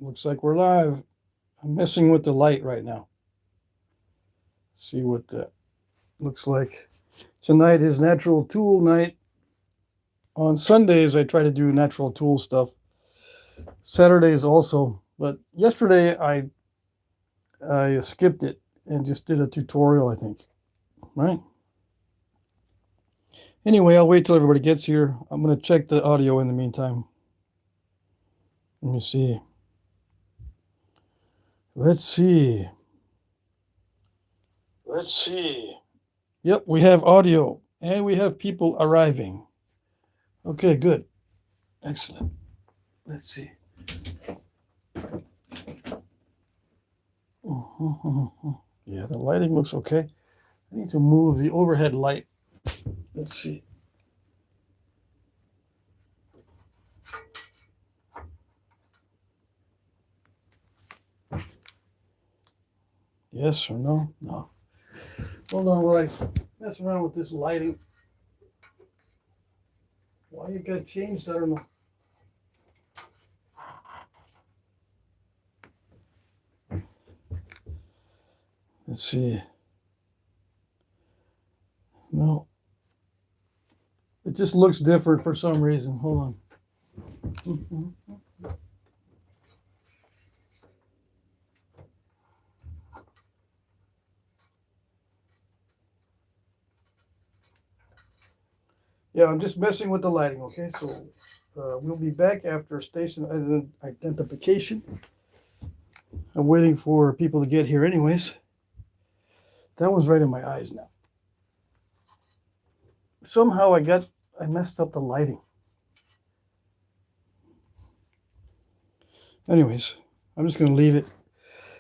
Looks like we're live. I'm messing with the light right now. See what that looks like. Tonight is natural tool night. On Sundays, I try to do natural tool stuff. Saturdays also. But yesterday, I skipped it and just did a tutorial, I think. Right? Anyway, I'll wait till everybody gets here. I'm going to check the audio in the meantime. Let me see. Let's see. Yep, we have audio and we have people arriving. Okay, good. Excellent. Let's see. Yeah, the lighting looks okay. I need to move the overhead light. Let's see. Yes or no? No. Hold on while I mess around with this lighting. Why it got changed, I don't know. Let's see. No. It just looks different for some reason. Hold on. Yeah, I'm just messing with the lighting, okay? So we'll be back after station identification. I'm waiting for people to get here anyways. That one's right in my eyes now. Somehow I messed up the lighting. Anyways, I'm just going to leave it.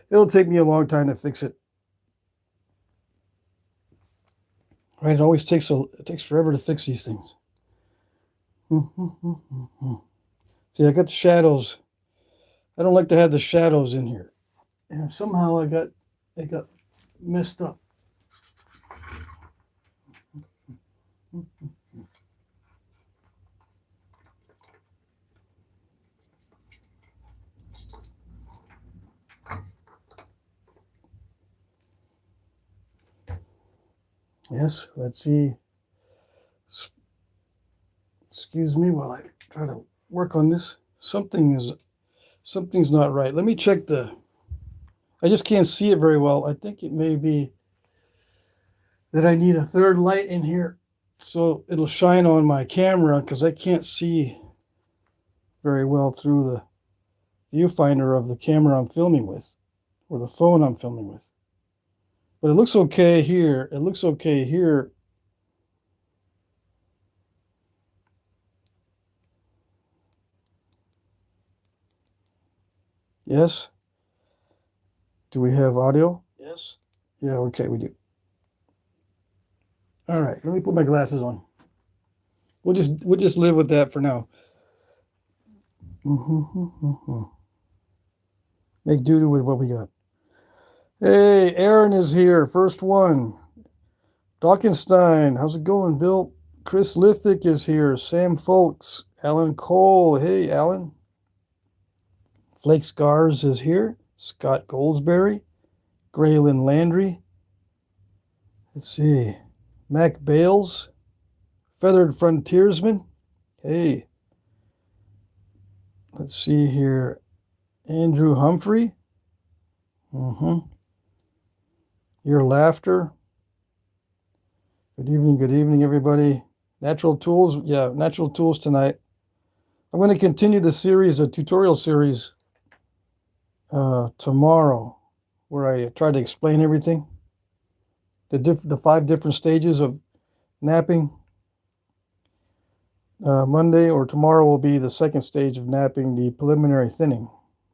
It'll take me a long time to fix it. Right, it always takes forever to fix these things. See, I got the shadows. I don't like to have the shadows in here. And somehow it got messed up. Yes, let's see. Excuse me while I try to work on this. Something's not right. Let me check I just can't see it very well. I think it may be that I need a third light in here so it'll shine on my camera because I can't see very well through the viewfinder of the camera I'm filming with or the phone I'm filming with. But it looks okay here. It looks okay here. Yes? Do we have audio? Yes? Yeah, okay, we do. All right, let me put my glasses on. We'll just live with that for now. Make do with what we got. Hey, Aaron is here, first one. Dockenstein, how's it going, Bill? Chris Lithick is here. Sam Folks, Alan Cole. Hey, Alan. Flake Scars is here. Scott Goldsberry, Graylin Landry. Let's see. Mac Bales, Feathered Frontiersman. Hey. Let's see here. Andrew Humphrey. Your Laughter. Good evening, everybody. Natural Tools. Yeah, Natural Tools tonight. I'm going to continue the series, a tutorial series, tomorrow, where I try to explain everything. The 5 different stages of napping. Monday or tomorrow will be the second stage of napping, the preliminary thinning.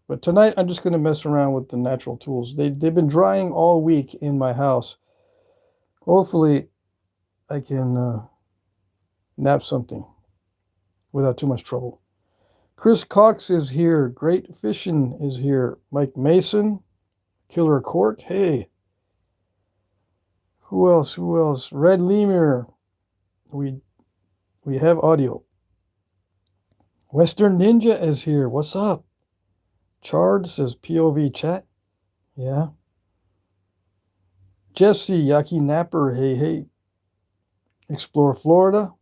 But tonight I'm just going to mess around with the natural tools. They've been drying all week in my house. Hopefully I can nap something without too much trouble. Chris Cox is here. Great Fishing is here. Mike Mason, Killer Court. Hey. Who else? Red Lemur. We have audio. Western Ninja is here. What's up? Chard says POV chat. Yeah. Jesse, Yaki Napper, hey, hey. Explore Florida.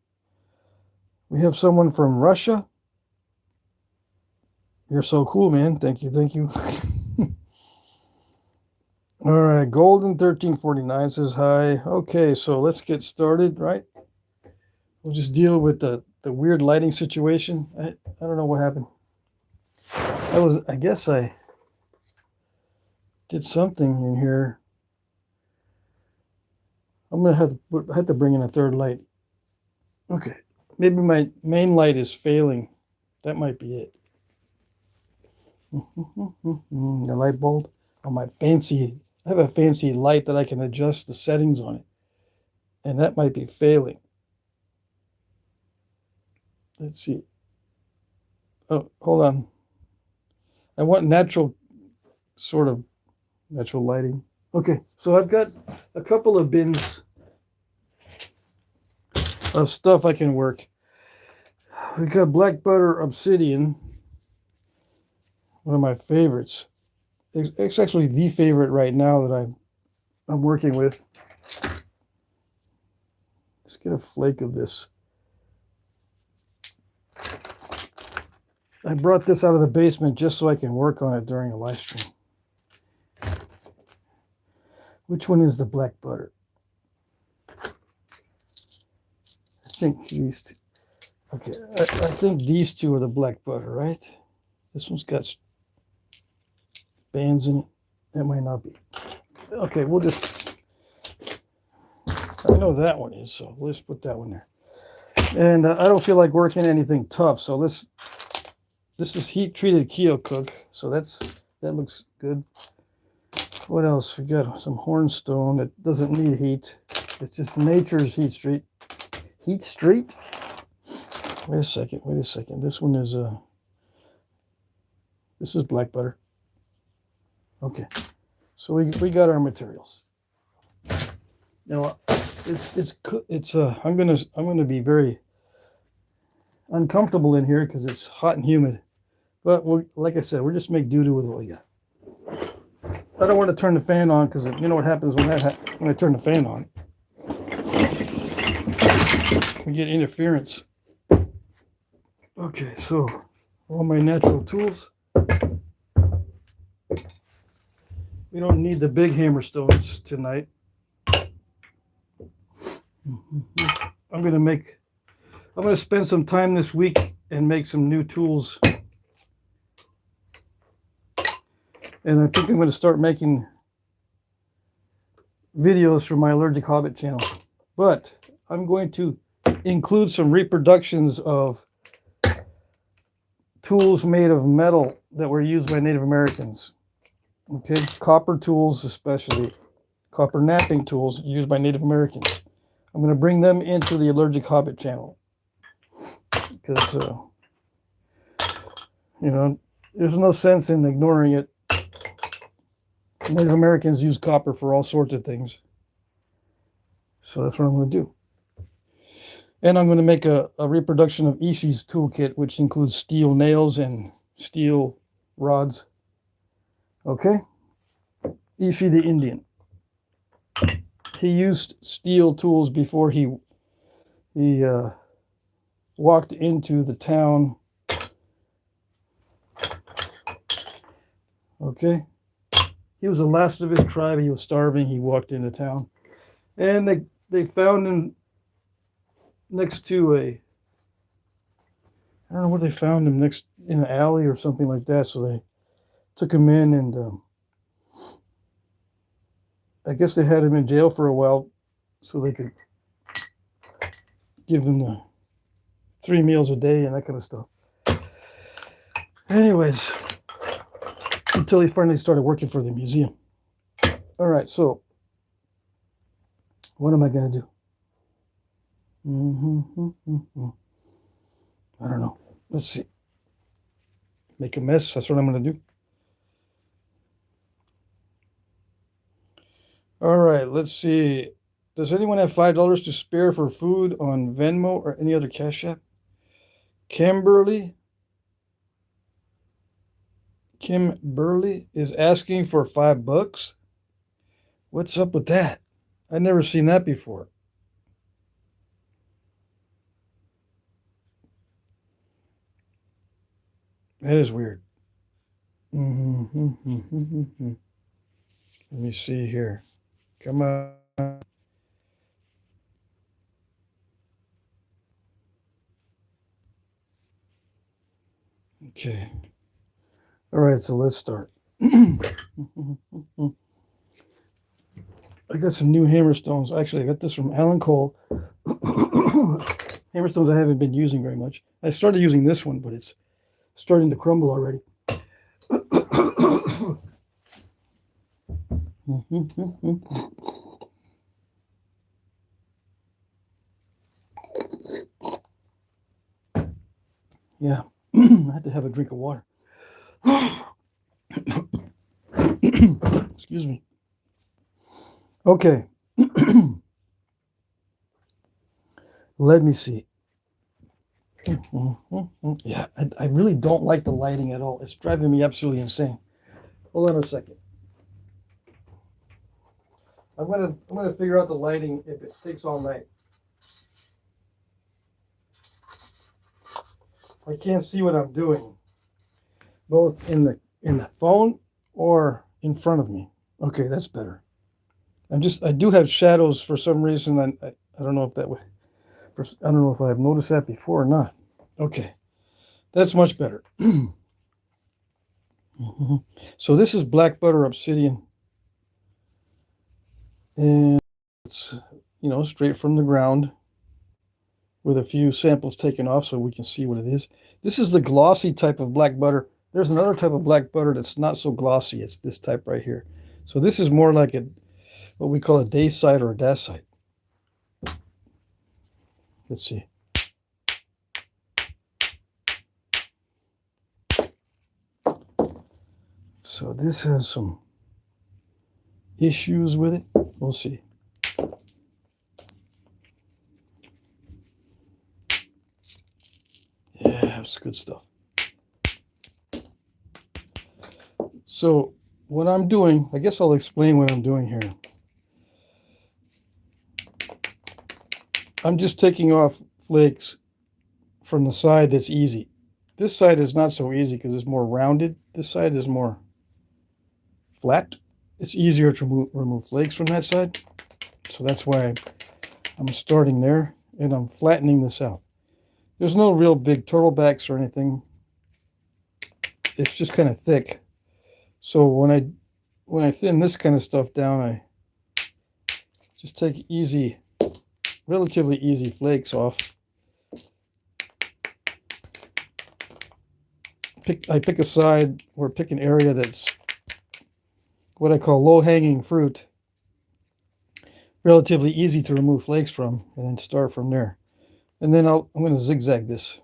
We have someone from Russia. You're so cool, man. Thank you, thank you. All right, Golden 1349 says hi. Okay, so let's get started, right? We'll just deal with the weird lighting situation. I don't know what happened. I guess I did something in here. I'm gonna have to bring in a third light. Okay, maybe my main light is failing. That might be it. The light bulb on my fancy. I have a fancy light that I can adjust the settings on it, and that might be failing. Let's see. Oh, hold on. I want natural lighting. Okay, so I've got a couple of bins of stuff I can work. We've got black butter obsidian, one of my favorites. It's actually the favorite right now that I'm working with. Let's get a flake of this. I brought this out of the basement just so I can work on it during a live stream. Which one is the black butter? I think these two. Okay, I think these two are the black butter, right? This one's got bands in it. That might not be. Okay, we'll just... I know that one is, so let's put that one there. And I don't feel like working anything tough, so let's... This is heat-treated Keo Cook, so that looks good. What else? We got some hornstone that doesn't need heat. It's just nature's heat street. Heat street? Wait a second. This one is this is black butter. Okay, so we got our materials. Now I'm gonna be very uncomfortable in here because it's hot and humid. But like I said, we'll just make do with what we got. I don't want to turn the fan on because you know what happens when I turn the fan on. We get interference. Okay, so all my natural tools. We don't need the big hammer stones tonight. I'm gonna spend some time this week and make some new tools. And I think I'm going to start making videos for my Allergic Hobbit channel. But I'm going to include some reproductions of tools made of metal that were used by Native Americans. Okay, copper tools especially. Copper knapping tools used by Native Americans. I'm going to bring them into the Allergic Hobbit channel. Because, you know, there's no sense in ignoring it. Native Americans use copper for all sorts of things. So that's what I'm going to do. And I'm going to make a reproduction of Ishi's toolkit, which includes steel nails and steel rods. Okay? Ishi the Indian. He used steel tools before he walked into the town. Okay? He was the last of his tribe. He was starving. He walked into town. And they found him next to I don't know where they found him, next in an alley or something like that. So they took him in and I guess they had him in jail for a while so they could give him the 3 meals a day and that kind of stuff. Anyways, until he finally started working for the museum. All right, so what am I going to do? I don't know. Let's see. Make a mess. That's what I'm going to do. All right, let's see. Does anyone have $5 to spare for food on Venmo or any other Cash App? Kimberly Kim Burley is asking for $5. What's up with that? I've never seen that before. That is weird. Let me see here. Come on. Okay. All right, so let's start. I got some new hammerstones. Actually, I got this from Alan Cole. Hammerstones I haven't been using very much. I started using this one, but it's starting to crumble already. Yeah, I had to have a drink of water. Excuse me. Okay. Let me see. Yeah, I really don't like the lighting at all. It's driving me absolutely insane. Hold on a second. I'm gonna figure out the lighting if it takes all night. I can't see what I'm doing, both in the phone or in front of me. Okay, that's better. I do have shadows for some reason. I don't know if that way. I don't know if I've noticed that before or not. Okay, that's much better. So this is black butter obsidian, and it's straight from the ground, with a few samples taken off so we can see what it is. This is the glossy type of black butter. There's another type of black butter that's not so glossy. It's this type right here. So this is more like what we call a dacite or a dacite. Let's see. So this has some issues with it. We'll see. Yeah, it's good stuff. So what I'm doing, I guess I'll explain what I'm doing here. I'm just taking off flakes from the side that's easy. This side is not so easy because it's more rounded. This side is more flat. It's easier to remove flakes from that side. So that's why I'm starting there, and I'm flattening this out. There's no real big turtlebacks or anything. It's just kind of thick. So when I thin this kind of stuff down, I just take relatively easy flakes off. I pick a side or pick an area that's what I call low-hanging fruit, relatively easy to remove flakes from, and then start from there. And then I'm going to zigzag this.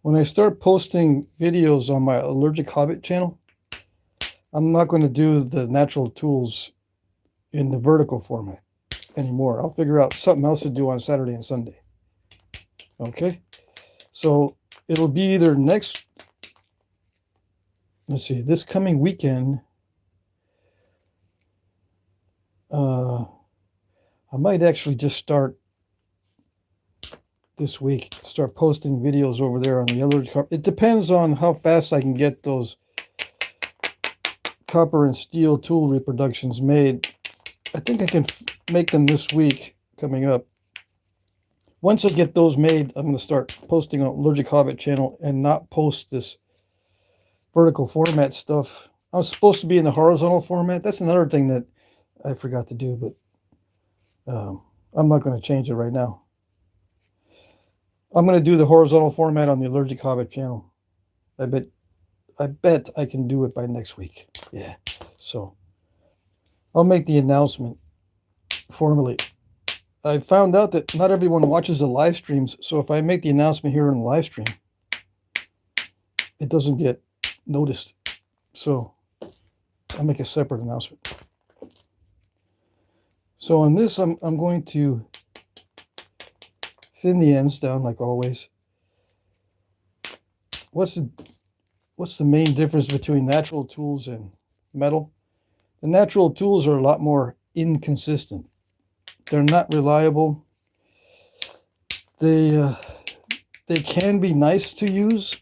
When I start posting videos on my Allergic Hobbit channel, I'm not going to do the natural tools in the vertical format anymore. I'll figure out something else to do on Saturday and Sunday. Okay? So it'll be either this coming weekend. I might actually just start this week, start posting videos over there on the Allergic Hobbit. It depends on how fast I can get those copper and steel tool reproductions made. I think I can make them this week coming up. Once I get those made, I'm going to start posting on Allergic Hobbit channel and not post this vertical format stuff. I was supposed to be in the horizontal format. That's another thing that I forgot to do, but I'm not going to change it right now. I'm going to do the horizontal format on the Allergic Hobbit channel. I bet I can do it by next week. Yeah. So I'll make the announcement formally. I found out that not everyone watches the live streams, so if I make the announcement here in the live stream, it doesn't get noticed. So I'll make a separate announcement. So on this, I'm going to thin the ends down like always. What's the main difference between natural tools and metal? The natural tools are a lot more inconsistent. They're not reliable. They can be nice to use,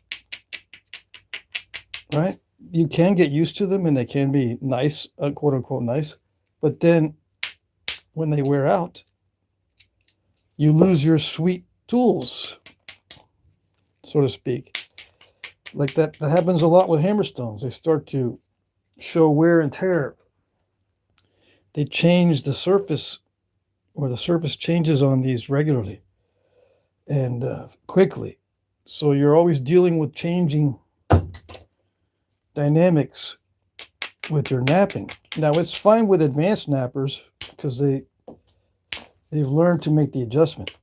right? You can get used to them and they can be nice, quote unquote nice. But then when they wear out, you lose your sweet tools, so to speak. Like that happens a lot with hammerstones. They start to show wear and tear. They change the surface, or the surface changes on these regularly and quickly. So you're always dealing with changing dynamics with your knapping. Now it's fine with advanced knappers because they've learned to make the adjustment.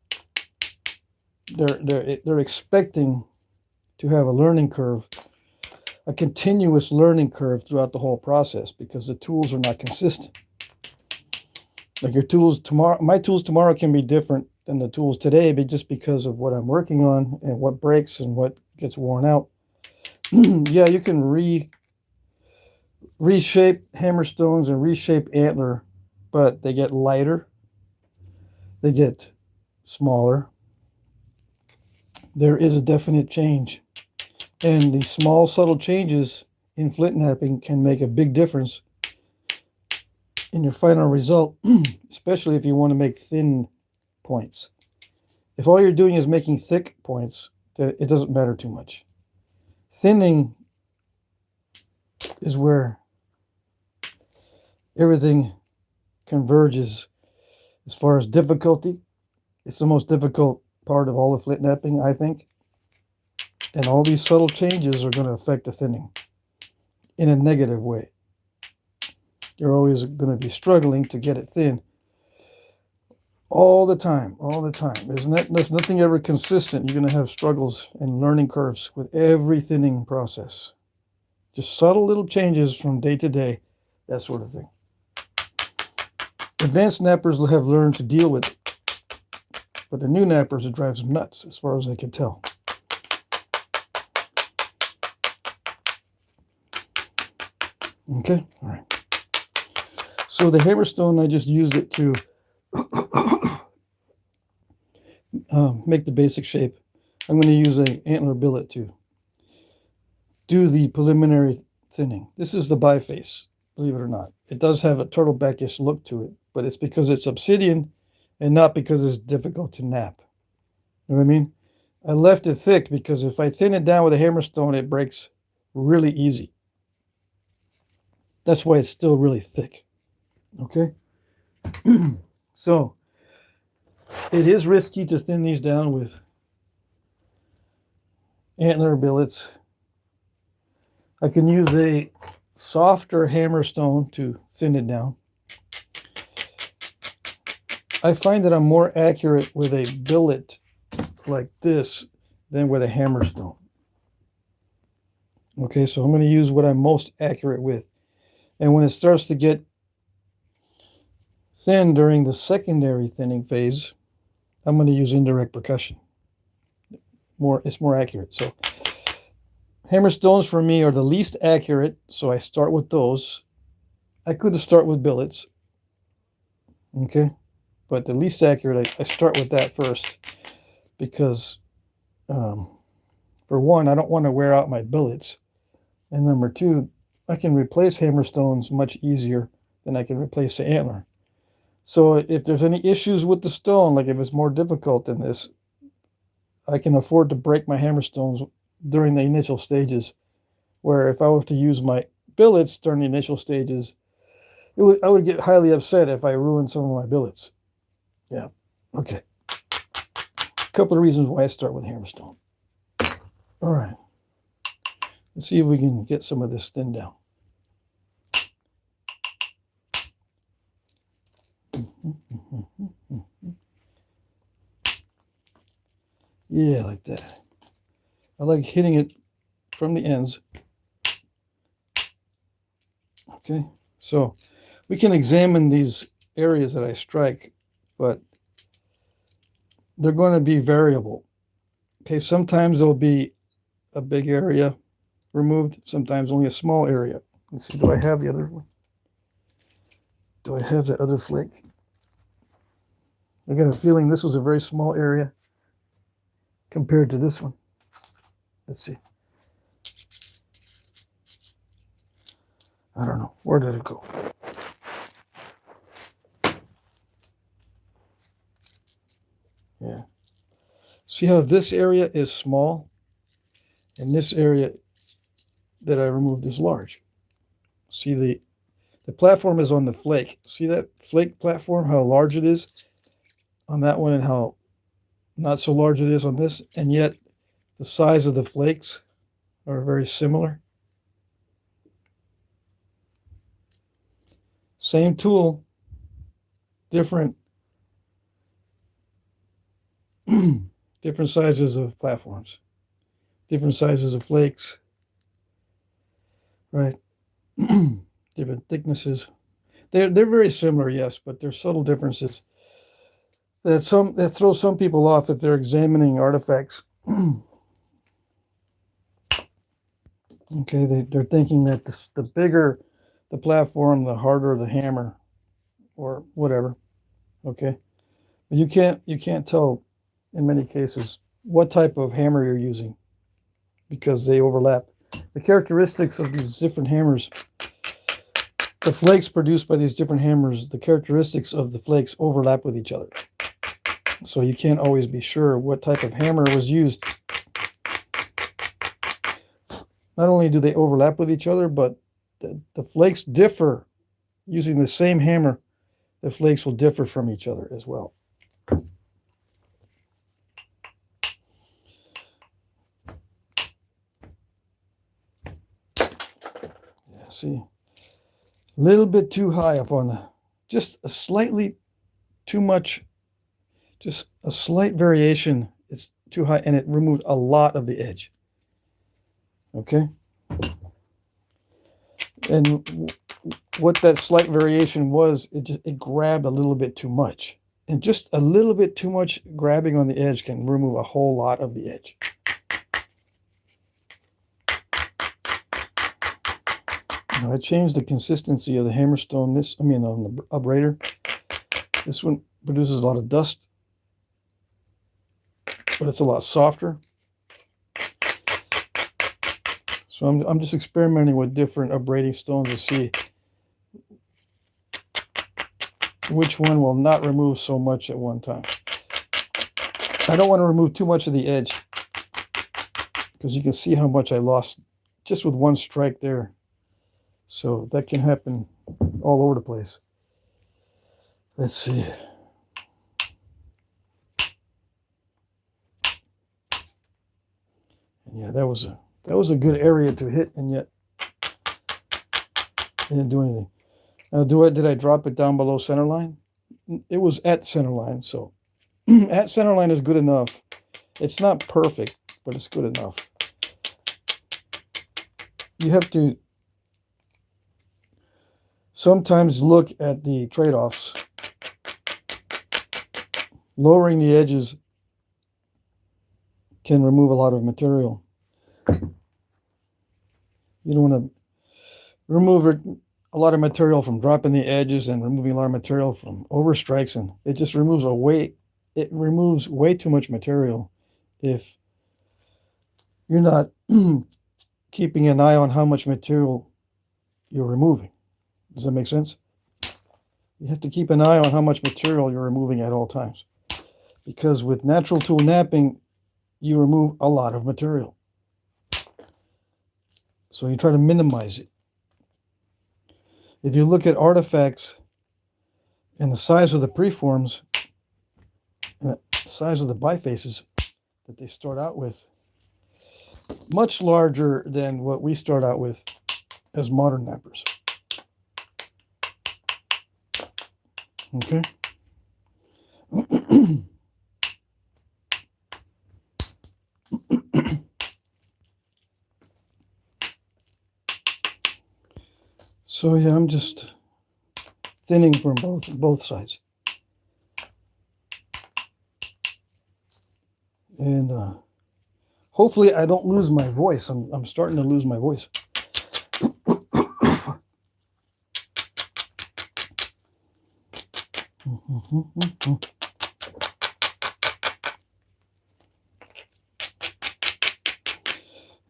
They're expecting to have a learning curve, a continuous learning curve throughout the whole process, because the tools are not consistent. Like your tools tomorrow, my tools tomorrow can be different than the tools today, but just because of what I'm working on and what breaks and what gets worn out. Yeah, you can reshape hammerstones and reshape antler, but they get lighter, they get smaller. There is a definite change. And the small, subtle changes in flint knapping can make a big difference in your final result, especially if you want to make thin points. If all you're doing is making thick points, then it doesn't matter too much. Thinning is where everything converges as far as difficulty. It's the most difficult part of all of flint knapping, I think. And all these subtle changes are going to affect the thinning in a negative way. You're always going to be struggling to get it thin all the time, all the time. There's nothing ever consistent. You're going to have struggles and learning curves with every thinning process. Just subtle little changes from day to day, that sort of thing. Advanced knappers have learned to deal with it. But the new knappers, it drives them nuts, as far as I can tell. Okay, all right. So the hammerstone, I just used it to make the basic shape. I'm going to use an antler billet to do the preliminary thinning. This is the biface, believe it or not. It does have a turtleback-ish look to it, but it's because it's obsidian and not because it's difficult to knap. You know what I mean? I left it thick because if I thin it down with a hammerstone, it breaks really easy. That's why it's still really thick. Okay? So, it is risky to thin these down with antler billets. I can use a softer hammerstone to thin it down. I find that I'm more accurate with a billet like this than with a hammerstone. Okay, so I'm going to use what I'm most accurate with. And when it starts to get thin during the secondary thinning phase, I'm going to use indirect percussion. It's more accurate. So hammerstones for me are the least accurate, so I start with those. I could start with billets. Okay, but the least accurate, I start with that first because for one, I don't want to wear out my billets. And number two, I can replace hammerstones much easier than I can replace the antler. So if there's any issues with the stone, like if it's more difficult than this, I can afford to break my hammerstones during the initial stages, where if I were to use my billets during the initial stages, I would get highly upset if I ruined some of my billets. Yeah, okay. A couple of reasons why I start with hammerstone. All right. Let's see if we can get some of this thin down. Yeah, like that. I like hitting it from the ends. Okay, so we can examine these areas that I strike, but they're going to be variable. Okay, sometimes there'll be a big area removed, sometimes only a small area. Let's see, do I have the other one? Do I have that other flake? I got a feeling this was a very small area compared to this one. Let's see. I don't know. Where did it go? Yeah. See how this area is small and this area that I removed is large. See the platform is on the flake. See that flake platform, how large it is on that one and how not so large it is on this, and yet the size of the flakes are very similar. Same tool, different different sizes of platforms, different sizes of flakes, right? Different thicknesses. They're very similar, yes, but there's subtle differences that throw some people off if they're examining artifacts. Okay, they're thinking that the bigger the platform, the harder the hammer, or whatever. Okay, but you can't tell in many cases what type of hammer you're using because they overlap. The characteristics of these different hammers, the flakes produced by these different hammers, the characteristics of the flakes overlap with each other. So you can't always be sure what type of hammer was used. Not only do they overlap with each other, but the flakes differ. Using the same hammer, the flakes will differ from each other as well. Yeah, see, a little bit too high up on the, just a slightly too much, just a slight variation. It's too high and it removed a lot of the edge. Okay. And what that slight variation was, it grabbed a little bit too much. And just a little bit too much grabbing on the edge can remove a whole lot of the edge. Now I changed the consistency of the hammerstone. On the abrader. This one produces a lot of dust, but it's a lot softer. So I'm just experimenting with different abrading stones to see which one will not remove so much at one time. I don't want to remove too much of the edge because you can see how much I lost just with one strike there. So that can happen all over the place. Let's see. And yeah, that was a good area to hit, and yet it didn't do anything. Now, did I drop it down below center line? It was at center line, so at center line is good enough. It's not perfect, but it's good enough. You have to sometimes look at the trade-offs. Lowering the edges can remove a lot of material. You don't want to remove a lot of material from dropping the edges and removing a lot of material from overstrikes, and it just removes way too much material if you're not keeping an eye on how much material you're removing. Does that make sense? You have to keep an eye on how much material you're removing at all times, because with natural tool knapping you remove a lot of material. So you try to minimize it. If you look at artifacts and the size of the preforms and the size of the bifaces that they start out with, much larger than what we start out with as modern knappers. Okay. So yeah, I'm just thinning from both sides. And hopefully I don't lose my voice. I'm starting to lose my voice.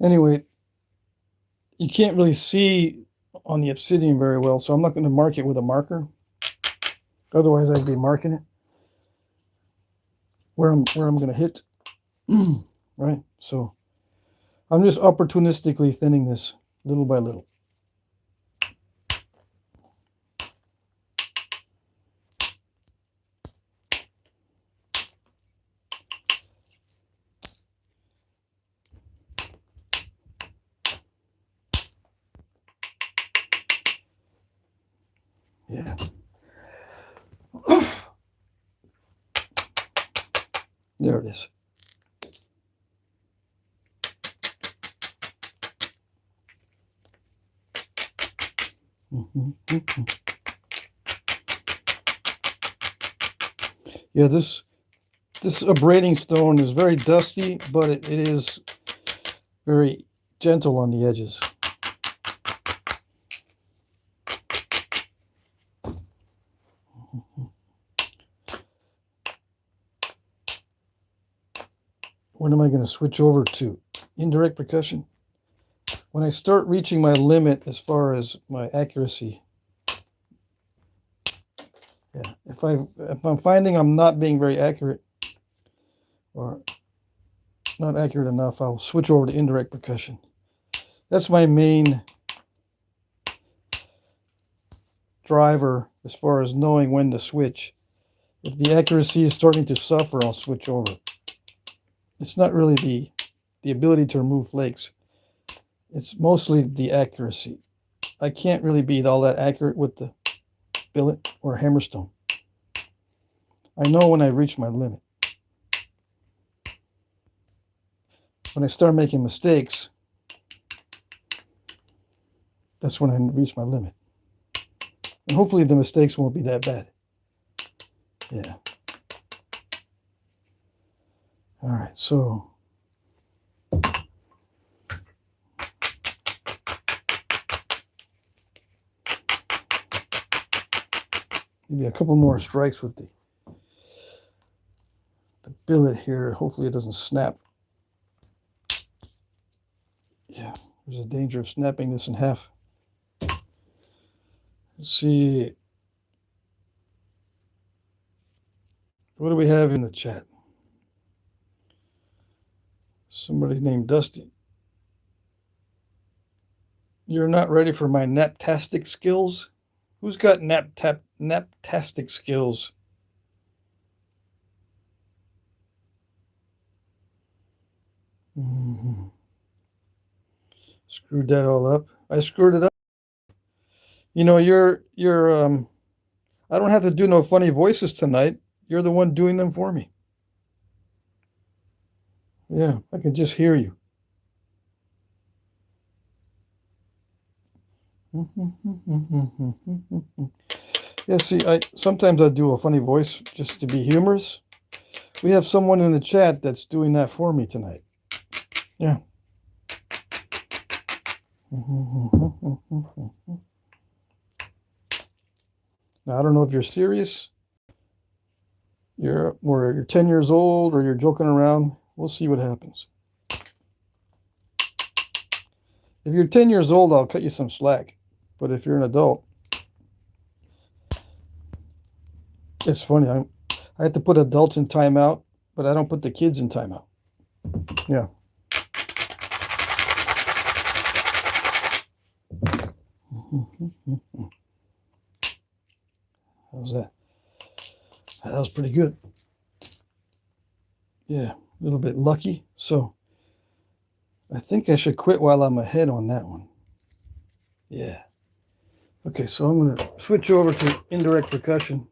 Anyway, you can't really see on the obsidian very well, so I'm not going to mark it with a marker. Otherwise, I'd be marking it where I'm going to hit. Right? So I'm just opportunistically thinning this little by little. Yeah. There it is. Yeah, this abrading stone is very dusty, but it is very gentle on the edges. When am I going to switch over to indirect percussion? When I start reaching my limit as far as my accuracy. Yeah, if I'm finding I'm not being very accurate or not accurate enough, I'll switch over to indirect percussion. That's my main driver as far as knowing when to switch. If the accuracy is starting to suffer, I'll switch over. It's not really the ability to remove flakes. It's mostly the accuracy. I can't really be all that accurate with the billet or hammerstone. I know when I reach my limit. When I start making mistakes, that's when I reach my limit. And hopefully the mistakes won't be that bad. Yeah. All right, so maybe a couple more strikes with the billet here. Hopefully it doesn't snap. Yeah, there's a danger of snapping this in half. Let's see. What do we have in the chat? Somebody named Dusty. You're not ready for my naptastic skills? Who's got naptastic skills? Screwed that all up. I screwed it up. You know, I don't have to do no funny voices tonight. You're the one doing them for me. Yeah, I can just hear you. Yeah, see, sometimes I do a funny voice just to be humorous. We have someone in the chat that's doing that for me tonight. Yeah. Now, I don't know if you're serious, or you're 10 years old, or you're joking around. We'll see what happens. If you're 10 years old, I'll cut you some slack. But if you're an adult, it's funny. I have to put adults in timeout, but I don't put the kids in timeout. Yeah. How's that? That was pretty good. Yeah, a little bit lucky. So I think I should quit while I'm ahead on that one. Yeah. Okay, so I'm going to switch over to indirect percussion.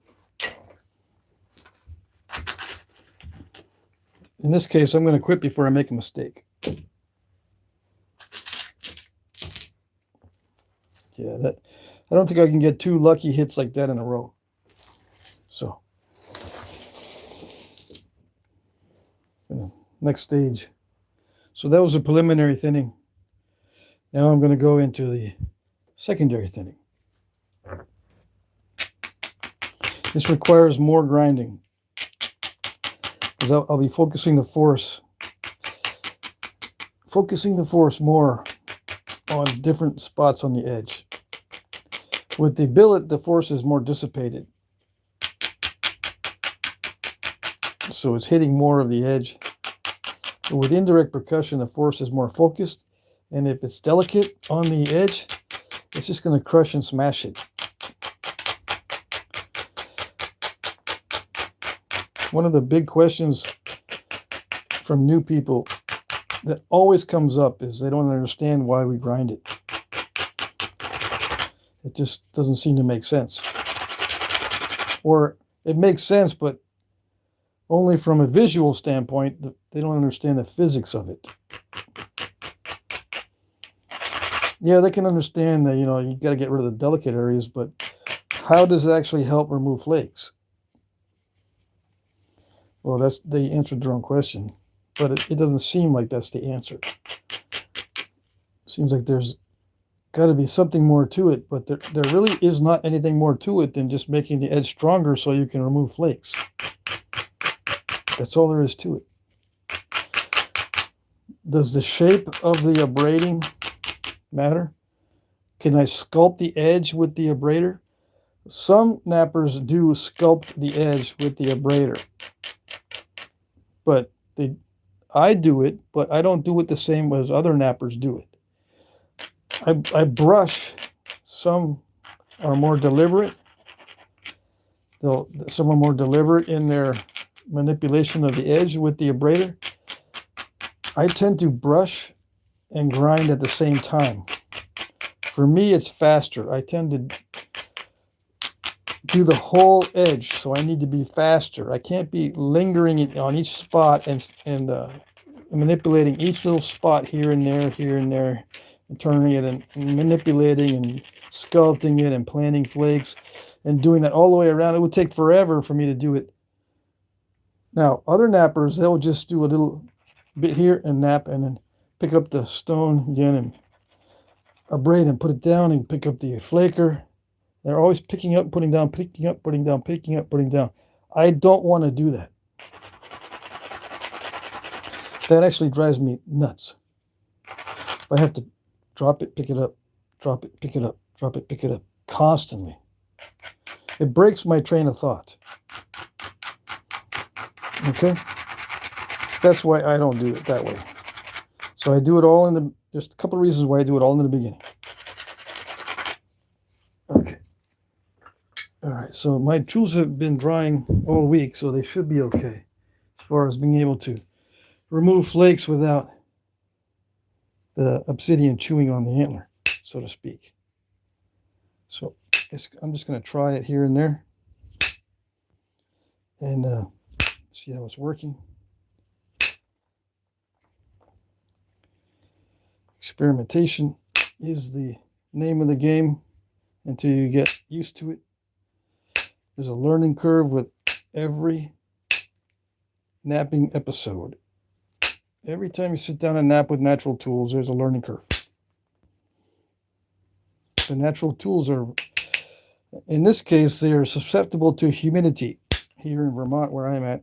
In this case, I'm going to quit before I make a mistake. Yeah, I don't think I can get 2 lucky hits like that in a row. So next stage. So that was a preliminary thinning. Now I'm going to go into the secondary thinning. This requires more grinding because I'll be focusing the force more on different spots on the edge. With the billet, the force is more dissipated, so it's hitting more of the edge. But with indirect percussion, the force is more focused, and if it's delicate on the edge, it's just going to crush and smash it. One of the big questions from new people that always comes up is they don't understand why we grind it. It just doesn't seem to make sense. Or it makes sense, but only from a visual standpoint. They don't understand the physics of it. Yeah, they can understand that, you got to get rid of the delicate areas, but how does it actually help remove flakes? Well, they answered their own question, but it doesn't seem like that's the answer. It seems like there's got to be something more to it, but there really is not anything more to it than just making the edge stronger so you can remove flakes. That's all there is to it. Does the shape of the abrading matter? Can I sculpt the edge with the abrader? Some knappers do sculpt the edge with the abrader, but I do it, but I don't do it the same as other knappers do it. I brush. Some are more deliberate. Some are more deliberate in their manipulation of the edge with the abrader. I tend to brush and grind at the same time. For me, it's faster. I tend to do the whole edge, so I need to be faster. I can't be lingering on each spot and manipulating each little spot here and there, and turning it and manipulating and sculpting it and planting flakes and doing that all the way around. It would take forever for me to do it. Now, other knappers, they'll just do a little bit here and nap and then pick up the stone again and abrade and put it down and pick up the flaker. They're always picking up, putting down, picking up, putting down, picking up, putting down. I don't want to do that. That actually drives me nuts. I have to drop it, pick it up, drop it, pick it up, drop it, pick it up, constantly. It breaks my train of thought. Okay? That's why I don't do it that way. So I do it all just a couple of reasons why I do it all in the beginning. Okay. All right, so my tools have been drying all week, so they should be okay as far as being able to remove flakes without the obsidian chewing on the antler, so to speak. So I'm just going to try it here and there and see how it's working. Experimentation is the name of the game until you get used to it. There's a learning curve with every knapping episode. Every time you sit down and nap with natural tools, there's a learning curve. The natural tools are, in this case, they are susceptible to humidity. Here in Vermont, where I'm at,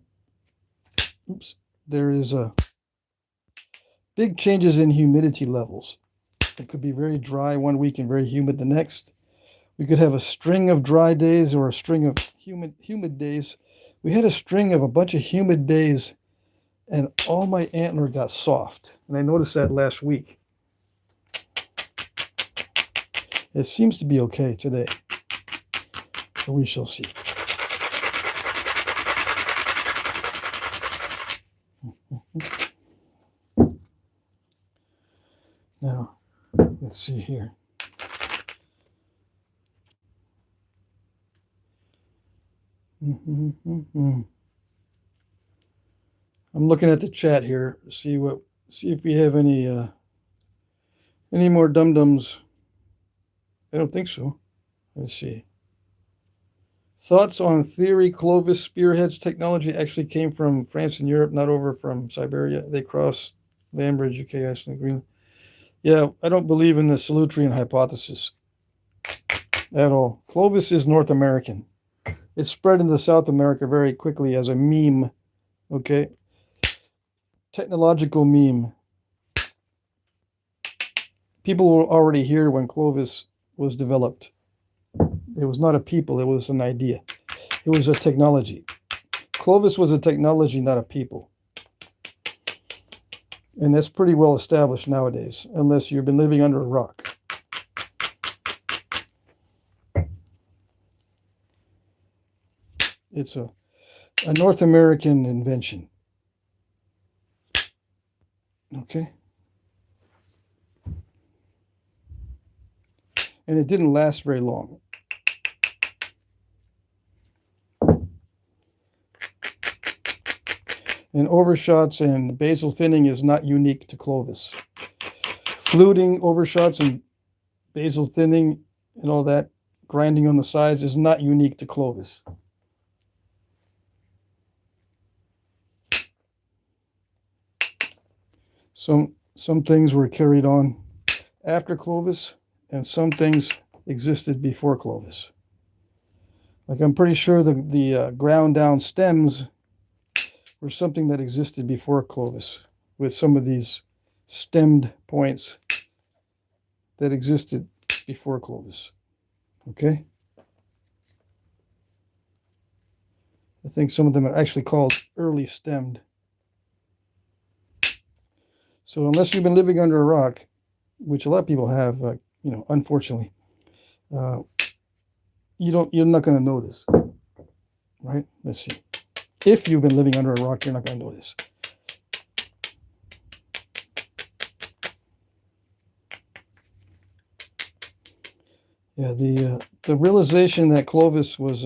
there is big changes in humidity levels. It could be very dry one week and very humid the next. We could have a string of dry days or a string of humid days. We had a string of a bunch of humid days, and all my antler got soft. And I noticed that last week. It seems to be okay today, but we shall see. Now, let's see here. I'm looking at the chat here, see if we have any more dum-dums. I don't think so. Let's see. Thoughts on theory Clovis spearheads technology actually came from France and Europe, not over from Siberia. They crossed land bridge, UK, Iceland, Greenland. Yeah, I don't believe in the Solutrean hypothesis at all. Clovis is North American. It spread into South America very quickly as a meme, okay? Technological meme. People were already here when Clovis was developed. It was not a people, it was an idea. It was a technology. Clovis was a technology, not a people. And that's pretty well established nowadays, unless you've been living under a rock. It's a North American invention. Okay? And it didn't last very long. And overshots and basal thinning is not unique to Clovis. Fluting, overshots, and basal thinning and all that, grinding on the sides is not unique to Clovis. Some things were carried on after Clovis, and some things existed before Clovis. Like I'm pretty sure the ground down stems were something that existed before Clovis, with some of these stemmed points that existed before Clovis. Okay? I think some of them are actually called early stemmed. So unless you've been living under a rock, which a lot of people have, unfortunately, you're not going to know this, right? Let's see. If you've been living under a rock, you're not going to know this. Yeah, the realization that Clovis was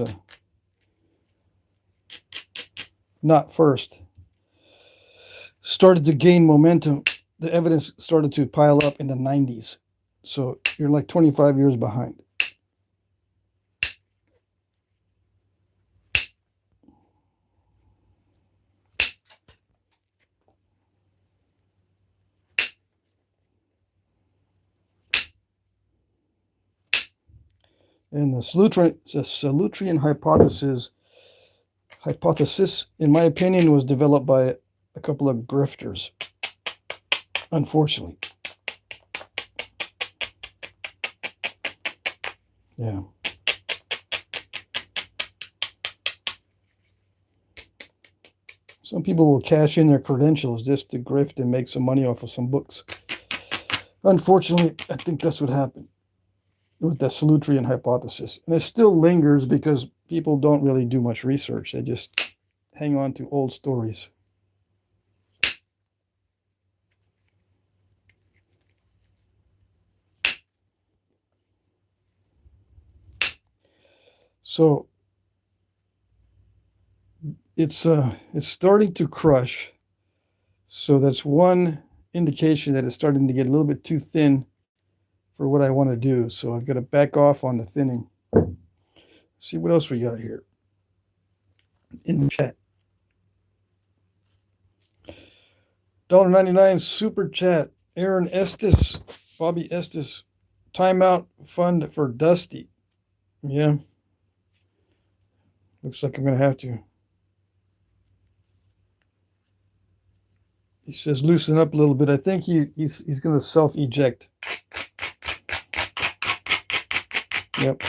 not first started to gain momentum. The evidence started to pile up in the 90s. So you're like 25 years behind. And the Solutrean hypothesis, in my opinion, was developed by a couple of grifters, unfortunately. Yeah. Some people will cash in their credentials just to grift and make some money off of some books. Unfortunately, I think that's what happened with the Solutrean hypothesis. And it still lingers because people don't really do much research. They just hang on to old stories. So it's starting to crush. So that's one indication that it's starting to get a little bit too thin for what I want to do. So I've got to back off on the thinning. See what else we got here in the chat. $1.99 super chat. Aaron Estes, Bobby Estes, timeout fund for Dusty. Yeah. Looks like I'm going to have to. He says loosen up a little bit. I think he's going to self-eject. Yep.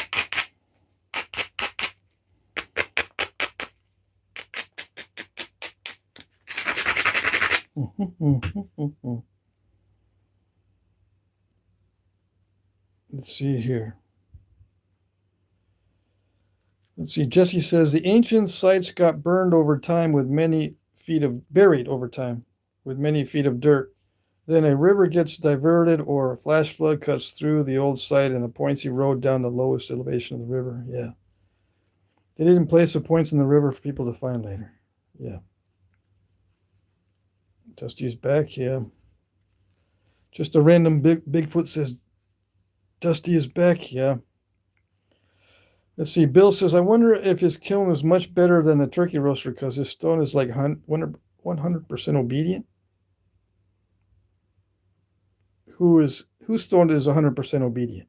Let's see here. Let's see. Jesse says the ancient sites got burned over time with many feet of buried over time with many feet of dirt. Then a river gets diverted or a flash flood cuts through the old site and a pointy road down the lowest elevation of the river. Yeah. They didn't place the points in the river for people to find later. Yeah. Dusty's back. Yeah. Just a random Bigfoot says Dusty is back. Yeah. Let's see. Bill says, I wonder if his kiln is much better than the turkey roaster because his stone is like 100% obedient. Whose stone is 100% obedient?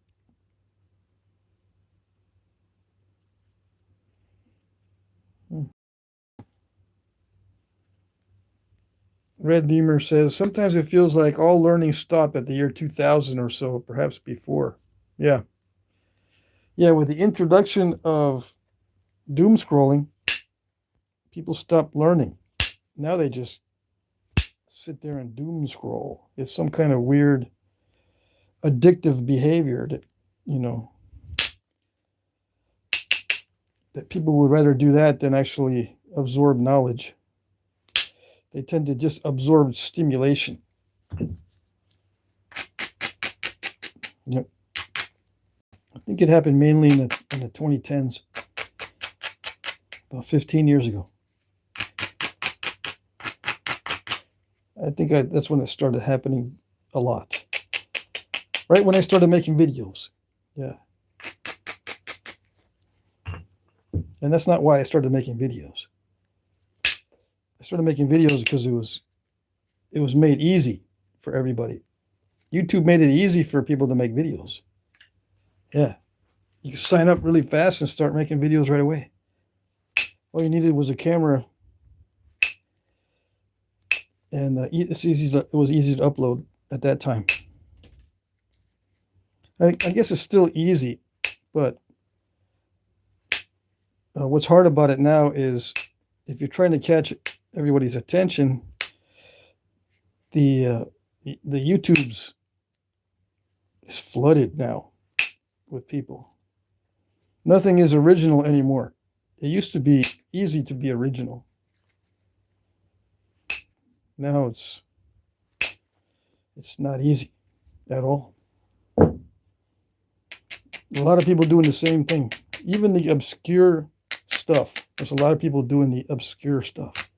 Red Deemer says, sometimes it feels like all learning stopped at the year 2000 or so, perhaps before. Yeah. Yeah, with the introduction of doom scrolling, people stopped learning. Now they just sit there and doom scroll. It's some kind of weird addictive behavior that, you know, that people would rather do that than actually absorb knowledge. They tend to just absorb stimulation. Yep. I think it happened mainly in the 2010s, about 15 years ago. I think that's when it started happening a lot. Right when I started making videos. Yeah. And that's not why I started making videos. I started making videos because it was made easy for everybody. YouTube made it easy for people to make videos. Yeah. You can sign up really fast and start making videos right away. All you needed was a camera, and it was easy to upload at that time. I guess it's still easy, but what's hard about it now is if you're trying to catch everybody's attention, the YouTube's is flooded now with people. Nothing is original anymore. It used to be easy to be original. Now it's not easy at all. A lot of people doing the same thing. Even the obscure stuff. There's a lot of people doing the obscure stuff,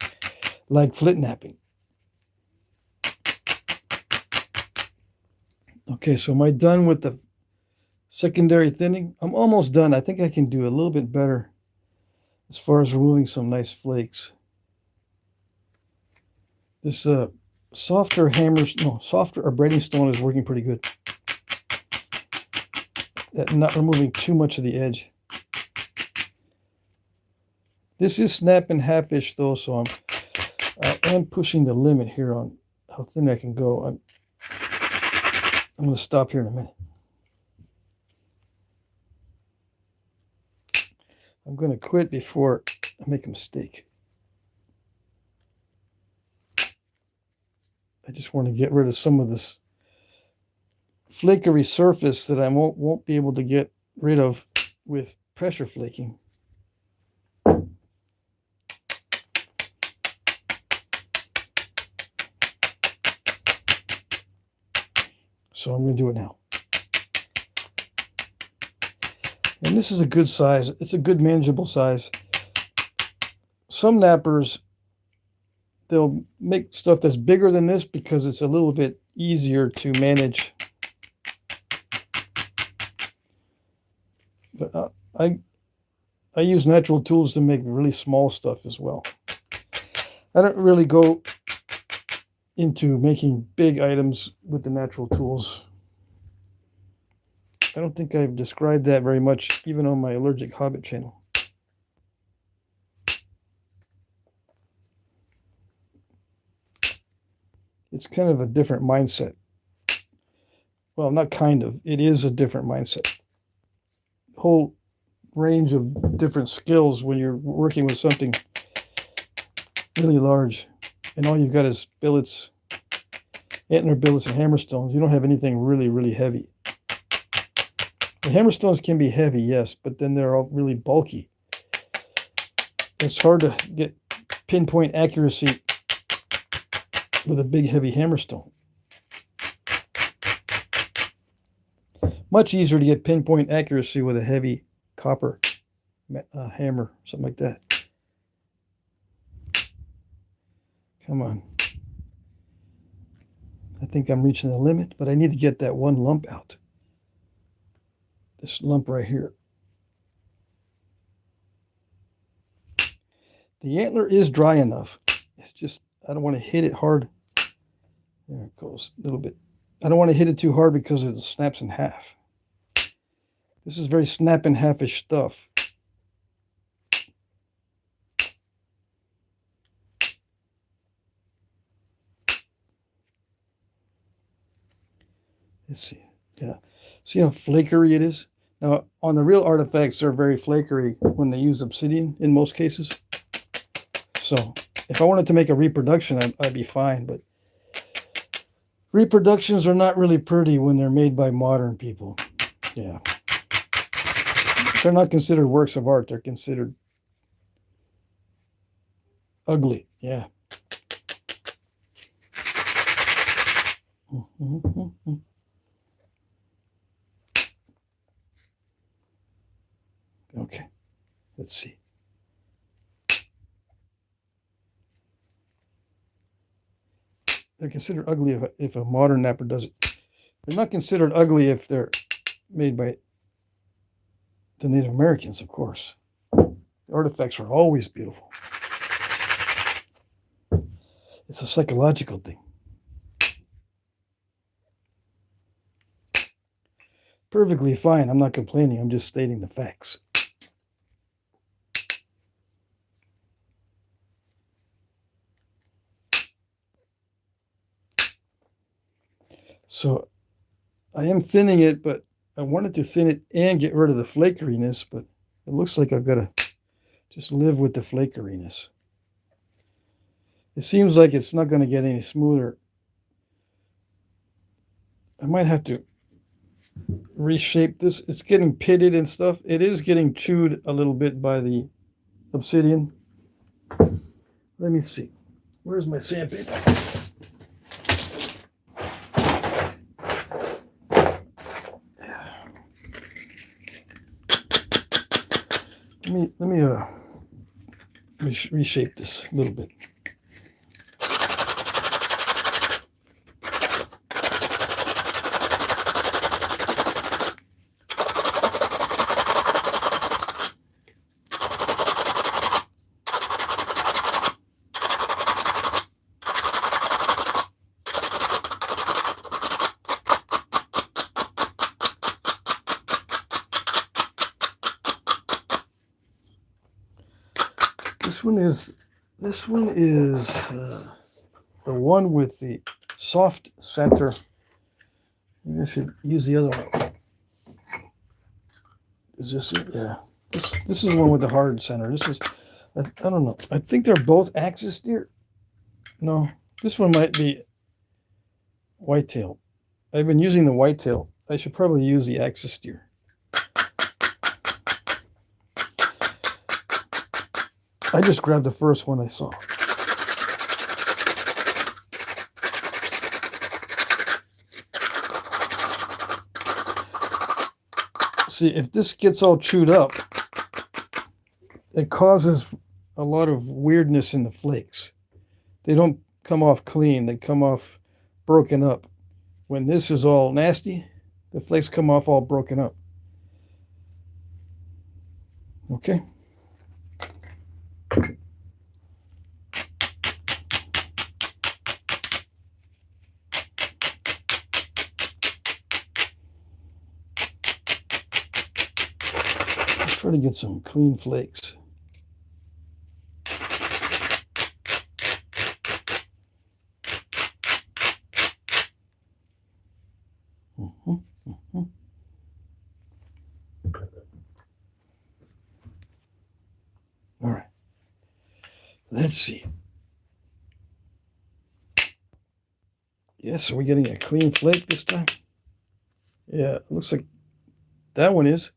like Flintknapping. Okay, so am I done with the secondary thinning? I'm almost done. I think I can do a little bit better as far as removing some nice flakes. This softer braiding stone is working pretty good. Not removing too much of the edge. This is snapping half-ish though, so I am pushing the limit here on how thin I can go. I'm going to stop here in a minute. I'm going to quit before I make a mistake. I just want to get rid of some of this flakery surface that I won't be able to get rid of with pressure flaking. So I'm going to do it now. And this is a good size. It's a good manageable size. Some knappers, they'll make stuff that's bigger than this because it's a little bit easier to manage. But I use natural tools to make really small stuff as well. I don't really go into making big items with the natural tools. I don't think I've described that very much, even on my Allergic Hobbit channel. It's kind of a different mindset. Well, not kind of. It is a different mindset. Whole range of different skills when you're working with something really large, and all you've got is billets, antler billets, and hammerstones. You don't have anything really, really heavy. The hammerstones can be heavy, yes, but then they're all really bulky. It's hard to get pinpoint accuracy with a big, heavy hammerstone. Much easier to get pinpoint accuracy with a heavy copper hammer, something like that. Come on. I think I'm reaching the limit, but I need to get that one lump out. This lump right here. The antler is dry enough. It's just, I don't want to hit it hard. There it goes, a little bit. I don't want to hit it too hard because it snaps in half. This is very snap in half-ish stuff. Let's see. Yeah. See how flakery it is? Now, on the real artifacts, they're very flakery when they use obsidian in most cases. So, if I wanted to make a reproduction, I'd be fine. But reproductions are not really pretty when they're made by modern people. Yeah. They're not considered works of art. They're considered ugly. Yeah. Okay, let's see. They're considered ugly if a modern napper does it. They're not considered ugly if they're made by the Native Americans, of course. The artifacts are always beautiful. It's a psychological thing. Perfectly fine. I'm not complaining. I'm just stating the facts. So I am thinning it, but I wanted to thin it and get rid of the flakeriness, but it looks like I've got to just live with the flakeriness. It seems like it's not going to get any smoother. I might have to reshape this. It's getting pitted and stuff. It is getting chewed a little bit by the obsidian. Let me see. Where's my sandpaper? Let me reshape this a little bit. This one is the one with the soft center. Maybe I should use the other one. Is this it? Yeah. This is the one with the hard center. This is, I don't know. I think they're both axis deer. No, this one might be whitetail. I've been using the whitetail. I should probably use the axis deer. I just grabbed the first one I saw. See, if this gets all chewed up, it causes a lot of weirdness in the flakes. They don't come off clean. They come off broken up. When this is all nasty, the flakes come off all broken up. Okay. Let's try to get some clean flakes. All right. Let's see. Yes, are we getting a clean flake this time? Yeah, it looks like that one is.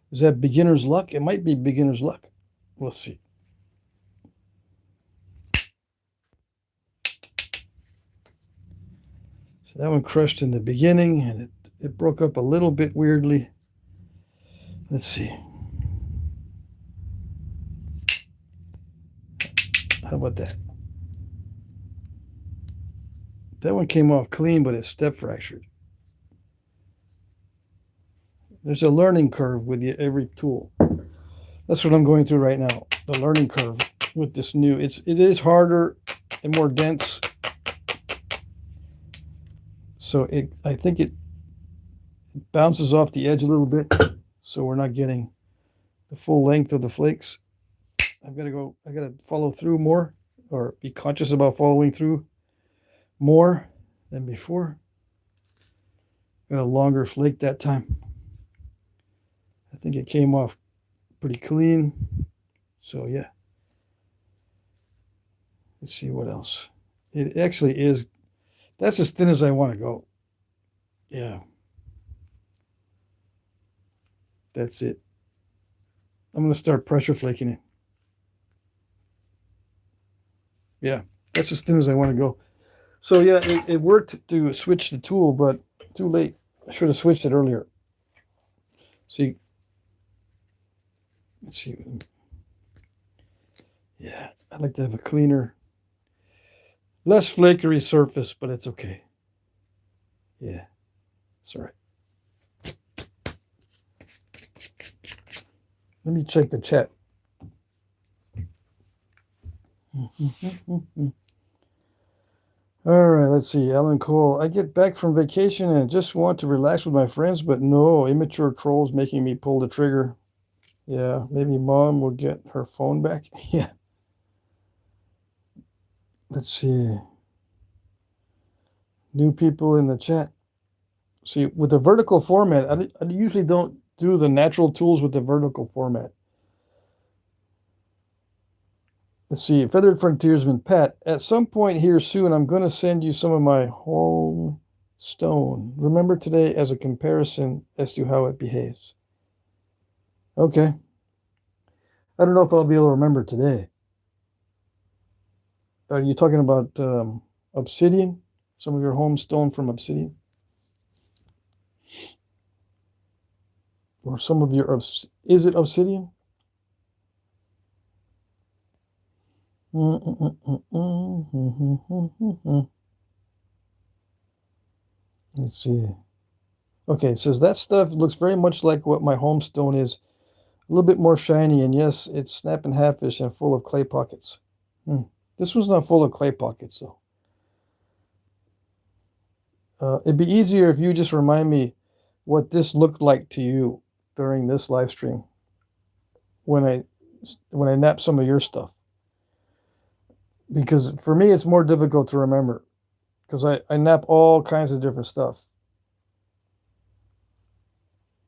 Is that beginner's luck? It might be beginner's luck. We'll see. So that one crushed in the beginning, and it broke up a little bit weirdly. Let's see. How about that? That one came off clean, but it's step fractured. There's a learning curve with every tool. That's what I'm going through right now, the learning curve. with this new. It is harder and more dense. So I think it bounces off the edge a little bit, so we're not getting the full length of the flakes. I gotta follow through more, or be conscious about following through more than before. Got a longer flake that time. I think it came off pretty clean. So yeah. Let's see what else. It actually is. That's as thin as I want to go. Yeah. That's it. I'm going to start pressure flaking it. Yeah, that's as thin as I want to go. So yeah, it worked to switch the tool, but too late. I should have switched it earlier. See, let's see. Yeah, I'd like to have a cleaner, less flakery surface, but it's okay. Yeah, it's all right. Let me check the chat. All right, let's see. Alan Cole. I get back from vacation and just want to relax with my friends, but no, immature trolls making me pull the trigger. Yeah, maybe mom will get her phone back. Yeah. Let's see. New people in the chat. See, with the vertical format, I usually don't do the natural tools with the vertical format. Let's see, Feathered Frontiersman Pat, at some point here soon, I'm going to send you some of my home stone. Remember today as a comparison as to how it behaves. Okay. I don't know if I'll be able to remember today. Are you talking about obsidian? Some of your home stone from obsidian? Or some of your, is it obsidian? Let's see. Okay, it says that stuff looks very much like what my home stone is. A little bit more shiny, and yes, it's snapping halfish and full of clay pockets. This one's not full of clay pockets, though. It'd be easier if you just remind me what this looked like to you during this live stream when I nap some of your stuff. Because for me, it's more difficult to remember because I nap all kinds of different stuff.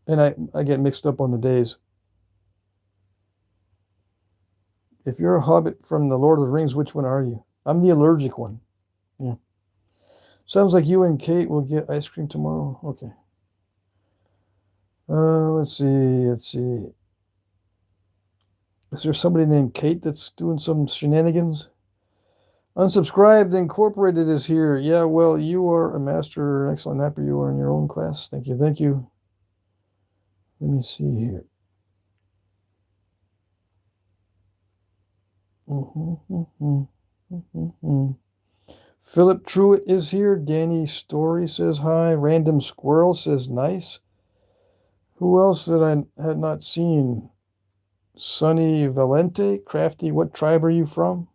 And I get mixed up on the days. If you're a hobbit from the Lord of the Rings, which one are you? I'm the allergic one. Yeah. Sounds like you and Kate will get ice cream tomorrow. Okay. Let's see. Is there somebody named Kate that's doing some shenanigans? Unsubscribed Incorporated is here. Yeah, well, you are a master, excellent napper. You are in your own class. Thank you. Thank you. Let me see here. Philip Truitt is here. Danny Story says hi. Random Squirrel says nice. Who else that I had not seen? Sunny Valente, Crafty, what tribe are you from?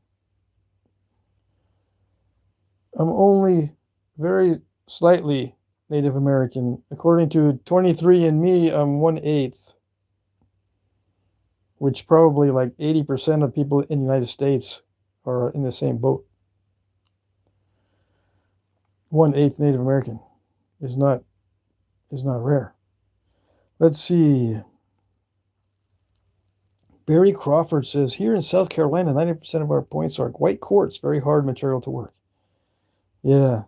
I'm only very slightly Native American. According to 23andMe, I'm 1/8, which probably like 80% of people in the United States are in the same boat. 1/8 Native American is not rare. Let's see. Barry Crawford says, here in South Carolina, 90% of our points are white quartz, very hard material to work. Yeah.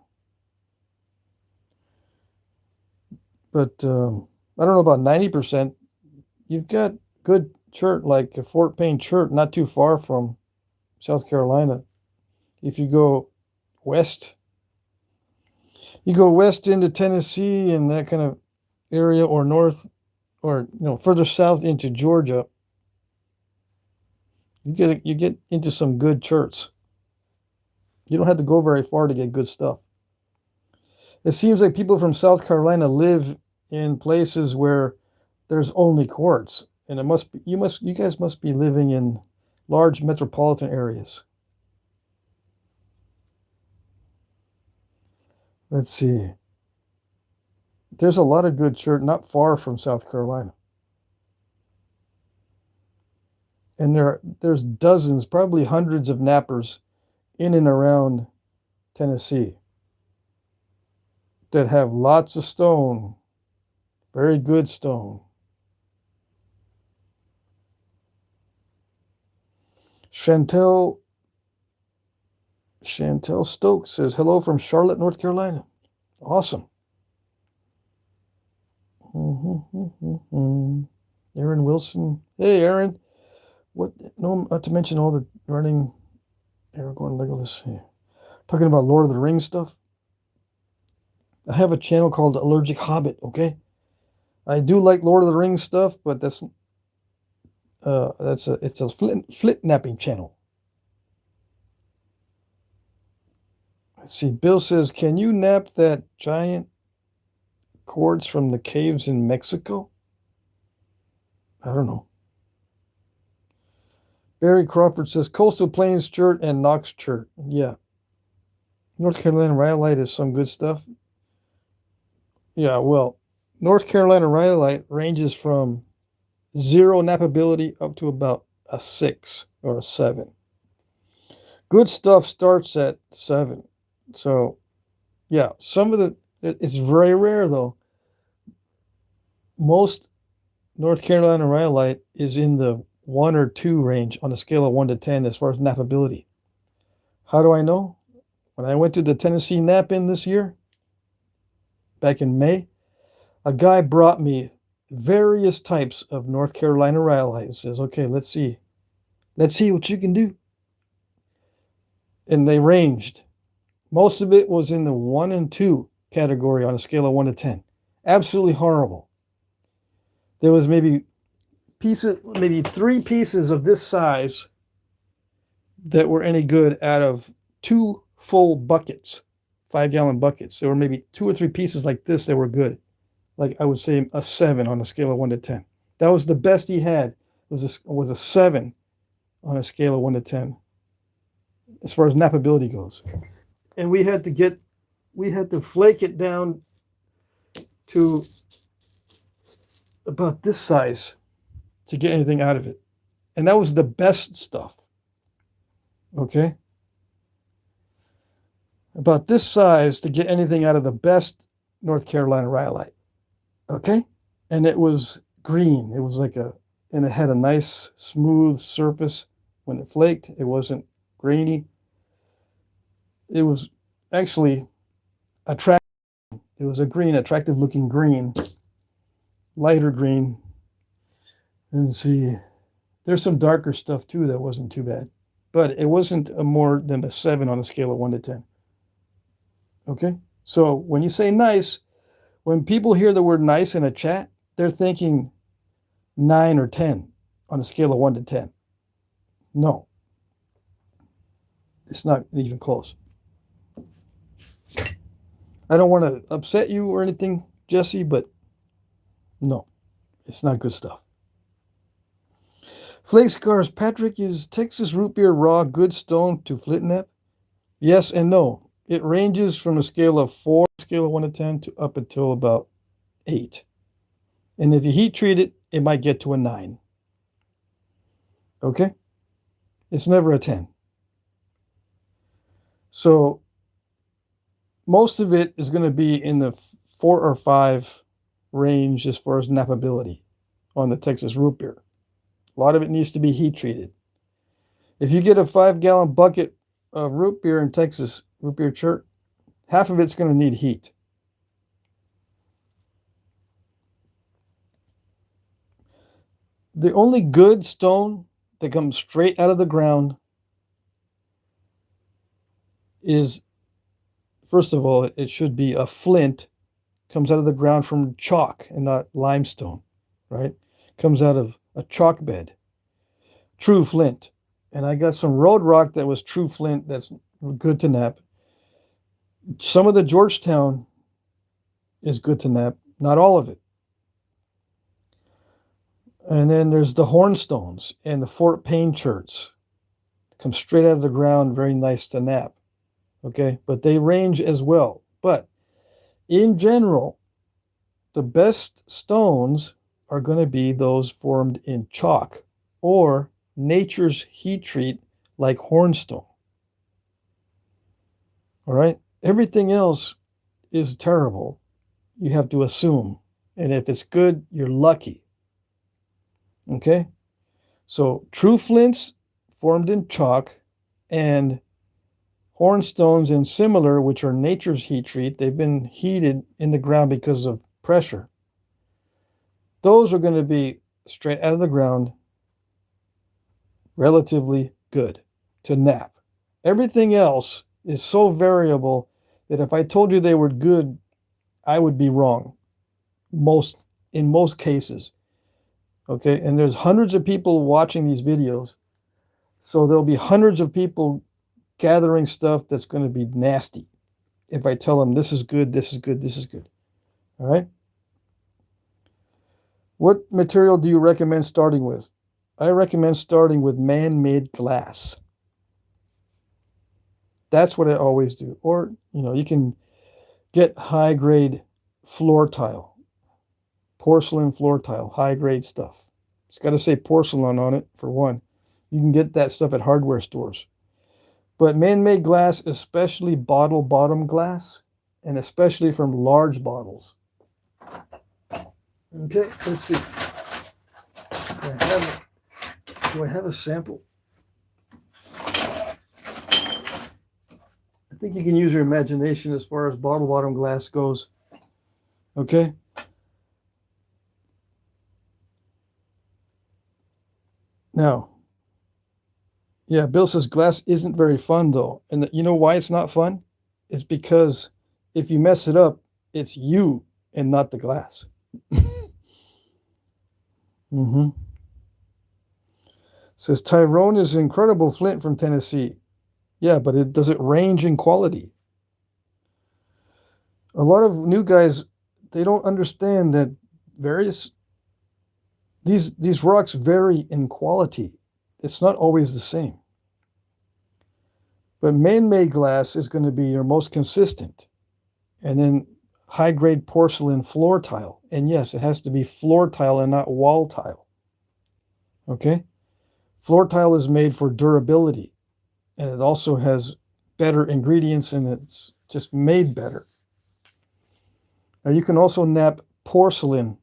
But I don't know about 90%. You've got good chert, like a Fort Payne chert, not too far from South Carolina. If you go west, into Tennessee and that kind of area, or north, or further south into Georgia, you get into some good cherts. You don't have to go very far to get good stuff. It seems like people from South Carolina live in places where there's only quartz, and you guys must be living in large metropolitan areas. Let's see. There's a lot of good chert not far from South Carolina. And there's dozens, probably hundreds of knappers in and around Tennessee that have lots of stone, very good stone. Chantel Stokes says, hello from Charlotte, North Carolina. Awesome. Aaron Wilson. Hey, Aaron. What? No, not to mention all the running Aragorn Legolas here. Talking about Lord of the Rings stuff. I have a channel called Allergic Hobbit, okay? I do like Lord of the Rings stuff, but it's a Flintknapping channel. Let's see. Bill says, can you knap that giant cords from the caves in Mexico? I don't know. Barry Crawford says, Coastal Plains chert and Knox chert. Yeah. North Carolina rhyolite is some good stuff. Yeah, well, North Carolina rhyolite ranges from 0 knappability up to about a 6 or a 7. Good stuff starts at 7. So, yeah, it's very rare though. Most North Carolina rhyolite is in the 1 or 2 range on a scale of 1 to 10 as far as knappability. How do I know? When I went to the Tennessee Knap-In this year, back in May, a guy brought me various types of North Carolina rhyolite and says, okay, let's see what you can do. And they ranged. Most of it was in the 1 and 2 category on a scale of 1 to 10. Absolutely horrible. There was maybe 3 pieces of this size that were any good out of 2 full buckets, 5-gallon buckets. There were maybe 2 or 3 pieces like this that were good. Like I would say a 7 on a scale of 1 to 10. That was the best he had. Was a 7 on a scale of 1 to 10 as far as knappability goes. And we had to flake it down to about this size to get anything out of it. And that was the best stuff. Okay? About this size to get anything out of the best North Carolina rhyolite. Okay? And it was green. It was and it had a nice smooth surface when it flaked. It wasn't grainy. It was actually attractive. It was a green, attractive looking green, lighter green. And see, there's some darker stuff too that wasn't too bad, but it wasn't more than a 7 on a scale of 1 to 10. Okay, so when you say nice, when people hear the word nice in a chat, they're thinking 9 or 10 on a scale of 1 to 10. No, it's not even close. I don't want to upset you or anything, Jesse, but no, it's not good stuff. Flake Scars, Patrick, is Texas root beer raw good stone to Flintknap? Yes and no. It ranges from a scale of 4, scale of 1 to 10, to up until about 8. And if you heat treat it, it might get to a 9. Okay? It's never a 10. So most of it is going to be in the 4 or 5 range as far as knappability on the Texas root beer. A lot of it needs to be heat treated. If you get a 5-gallon bucket of root beer in Texas, root beer chert, half of it's going to need heat. The only good stone that comes straight out of the ground is, first of all, it should be a flint. Comes out of the ground from chalk and not limestone, right? Comes out of a chalk bed. True flint. And I got some road rock that was true flint that's good to knap. Some of the Georgetown is good to knap, not all of it. And then there's the hornstones and the Fort Payne cherts. come straight out of the ground, very nice to knap. Okay, but they range as well. But in general, the best stones are going to be those formed in chalk or nature's heat treat like hornstone. All right, everything else is terrible. You have to assume. And if it's good, you're lucky. Okay, so true flints formed in chalk and hornstones and similar, which are nature's heat treat, they've been heated in the ground because of pressure. Those are going to be straight out of the ground, relatively good to knap. Everything else is so variable that if I told you they were good, I would be wrong. In most cases. Okay, and there's hundreds of people watching these videos, so there'll be hundreds of people gathering stuff that's going to be nasty if I tell them this is good, this is good, this is good. All right. What material do you recommend starting with? I recommend starting with man-made glass. That's what I always do. Or, you can get high-grade floor tile, porcelain floor tile, high-grade stuff. It's got to say porcelain on it, for one. You can get that stuff at hardware stores. But man-made glass, especially bottle bottom glass, and especially from large bottles. Okay, let's see. Do I have a sample? I think you can use your imagination as far as bottle bottom glass goes. Okay. Now, yeah, Bill says glass isn't very fun though. And you know why it's not fun? It's because if you mess it up, it's you and not the glass. Says Tyrone is an incredible flint from Tennessee. Yeah, but does it range in quality? A lot of new guys, they don't understand that these rocks vary in quality. It's not always the same. But man-made glass is going to be your most consistent. And then high-grade porcelain floor tile. And yes, it has to be floor tile and not wall tile. Okay? Floor tile is made for durability. And it also has better ingredients and it's just made better. Now you can also knap porcelain,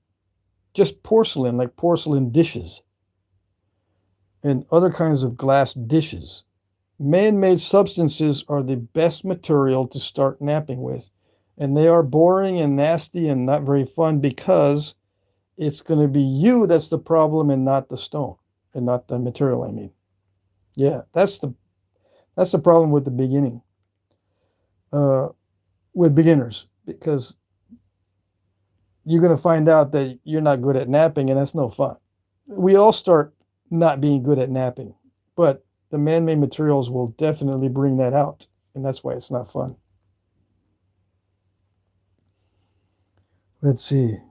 just porcelain, like porcelain dishes and other kinds of glass dishes. Man-made substances are the best material to start knapping with. And they are boring and nasty and not very fun because it's going to be you that's the problem and not the stone and not the material, I mean. Yeah, that's the problem with the beginning, with beginners, because you're going to find out that you're not good at knapping and that's no fun. We all start not being good at knapping, but the man-made materials will definitely bring that out, and that's why it's not fun. Let's see here.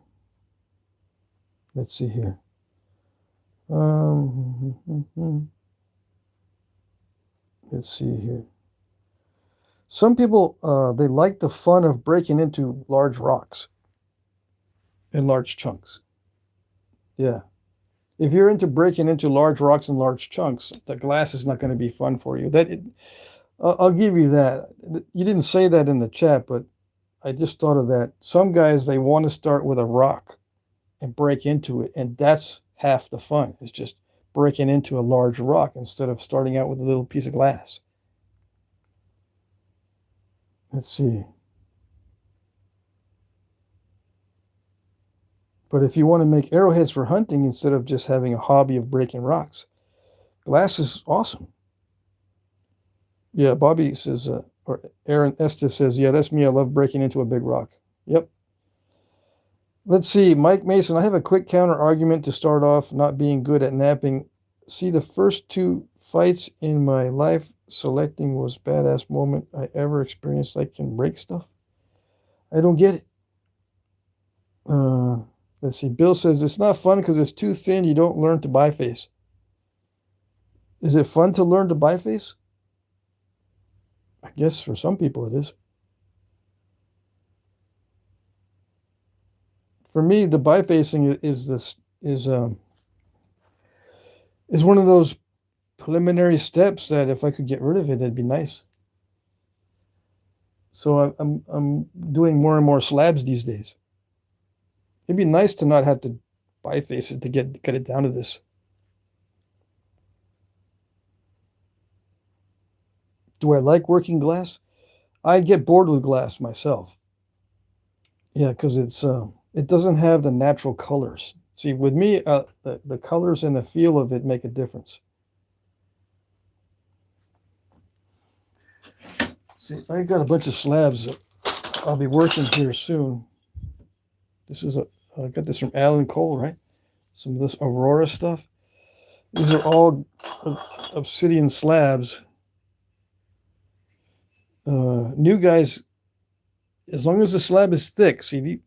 Let's see here. Some people, they like the fun of breaking into large rocks in large chunks. Yeah. If you're into breaking into large rocks and large chunks, the glass is not going to be fun for you. I'll give you that. You didn't say that in the chat, but I just thought of that. Some guys, they want to start with a rock and break into it, and that's half the fun. It's just breaking into a large rock instead of starting out with a little piece of glass. Let's see. But if you want to make arrowheads for hunting instead of just having a hobby of breaking rocks, glass is awesome. Yeah, Bobby says, or Aaron Estes says, yeah, that's me. I love breaking into a big rock. Yep. Let's see. Mike Mason, I have a quick counter argument to start off not being good at knapping. See, the first 2 fights in my life selecting was badass moment I ever experienced. I can break stuff. I don't get it. Let's see. Bill says, it's not fun because it's too thin. You don't learn to biface. Is it fun to learn to biface? I guess for some people it is. For me, the bifacing is one of those preliminary steps that if I could get rid of it, that'd be nice. So I'm doing more and more slabs these days. It'd be nice to not have to biface it to get it down to this. Do I like working glass? I get bored with glass myself. Yeah, because it doesn't have the natural colors. See, with me, the colors and the feel of it make a difference. See, I got a bunch of slabs that I'll be working here soon. This is I got this from Alan Cole, right? Some of this Aurora stuff. These are all obsidian slabs. New guys, as long as the slab is thick. See,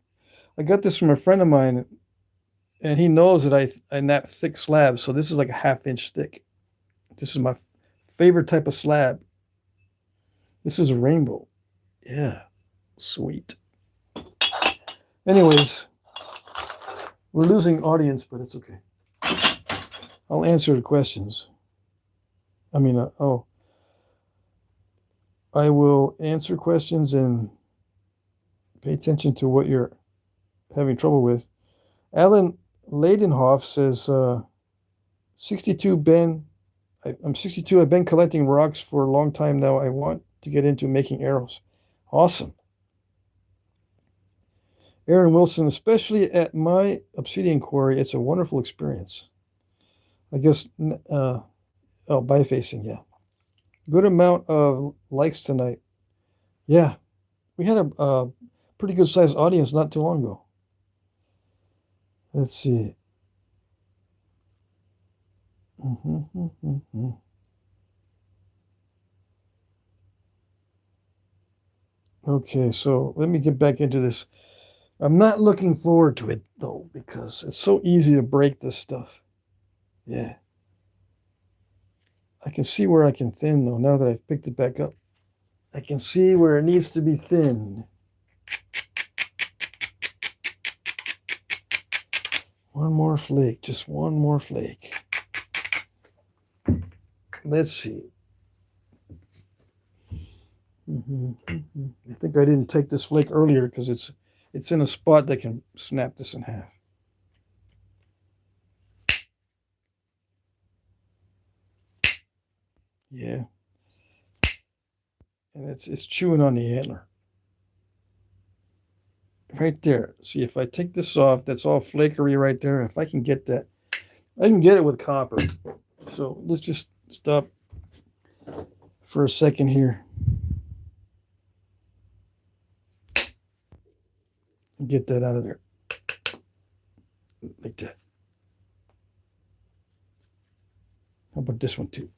I got this from a friend of mine, and he knows that I nap thick slabs. So this is like a 1/2 inch thick. This is my favorite type of slab. This is a rainbow. Yeah, sweet. Anyways, we're losing audience, but it's okay. I'll answer the questions. I mean, I will answer questions and pay attention to what you're having trouble with. Alan Leidenhoff says, 62 Ben. I'm 62. I've been collecting rocks for a long time now. I want to get into making arrows. Awesome. Aaron Wilson, especially at my obsidian quarry, it's a wonderful experience. I guess, bifacing, yeah. Good amount of likes tonight. Yeah, we had a pretty good sized audience not too long ago. Let's see. Okay, so let me get back into this. I'm not looking forward to it, though, because it's so easy to break this stuff. Yeah. I can see where I can thin, though, now that I've picked it back up. I can see where it needs to be thinned. One more flake, just one more flake. Let's see. I think I didn't take this flake earlier because it's in a spot that can snap this in half. Yeah. And it's chewing on the antler. Right there. See, if I take this off, that's all flakery right there. If I can get that, I can get it with copper. So let's just stop for a second here. And get that out of there. Like that. How about this one too?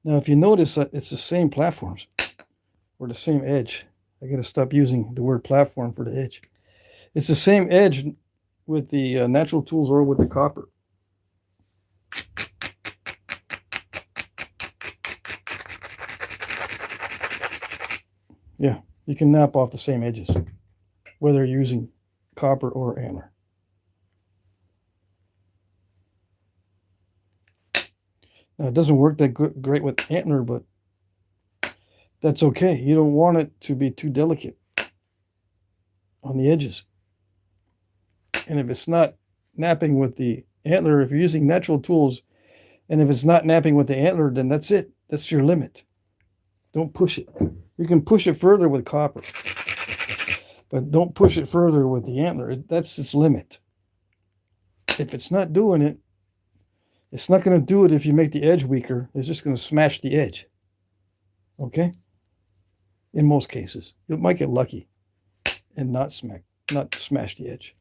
Now, if you notice, it's the same platforms or the same edge. I got to stop using the word platform for the edge. It's the same edge with the natural tools or with the copper. Yeah, you can nap off the same edges, whether you're using copper or antler. Now, it doesn't work that great with antler, but that's okay. You don't want it to be too delicate on the edges. And if it's not napping with the antler, if you're using natural tools, and if it's not napping with the antler, then that's it. That's your limit. Don't push it. You can push it further with copper, but don't push it further with the antler. That's its limit. If it's not doing it, it's not going to do it if you make the edge weaker. It's just going to smash the edge. Okay? In most cases. You might get lucky and not smash the edge.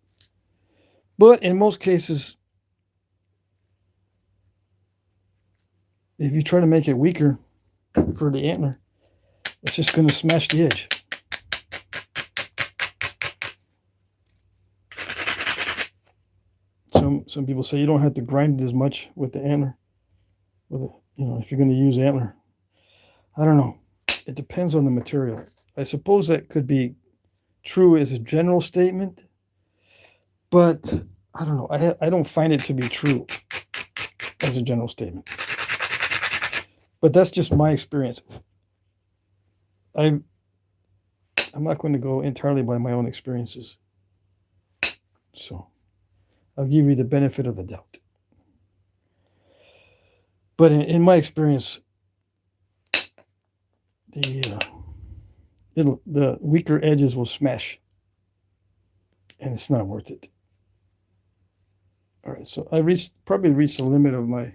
But in most cases, if you try to make it weaker for the antler, it's just going to smash the edge. some people say you don't have to grind it as much with the antler. If you're going to use antler. I don't know. It depends on the material. I suppose that could be true as a general statement, but I don't know. I don't find it to be true as a general statement. But that's just my experience. I'm not going to go entirely by my own experiences. So I'll give you the benefit of the doubt. But in my experience, the weaker edges will smash, and it's not worth it. All right, so I probably reached the limit of my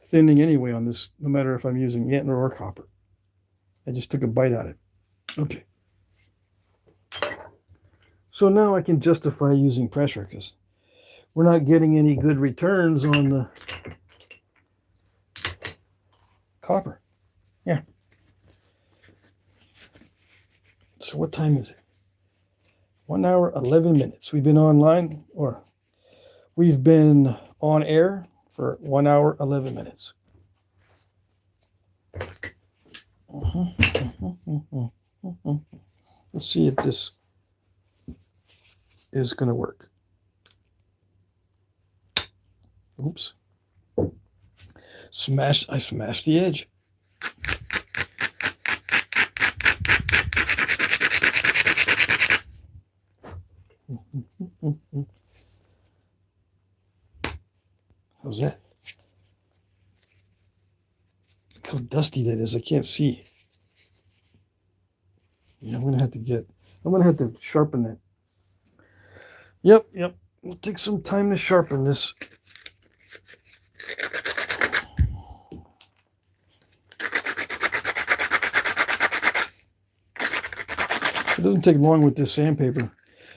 thinning anyway on this, no matter if I'm using antler or copper. I just took a bite at it. Okay. So now I can justify using pressure because we're not getting any good returns on the copper. Yeah. So what time is it? 1 hour, 11 minutes. We've been online, or we've been on air for 1 hour, 11 minutes. Let's see if this is going to work. Oops. I smashed the edge. How's that? Look how dusty that is. I can't see. Yeah, I'm gonna have to sharpen that. Yep. It'll take some time to sharpen this. It doesn't take long with this sandpaper.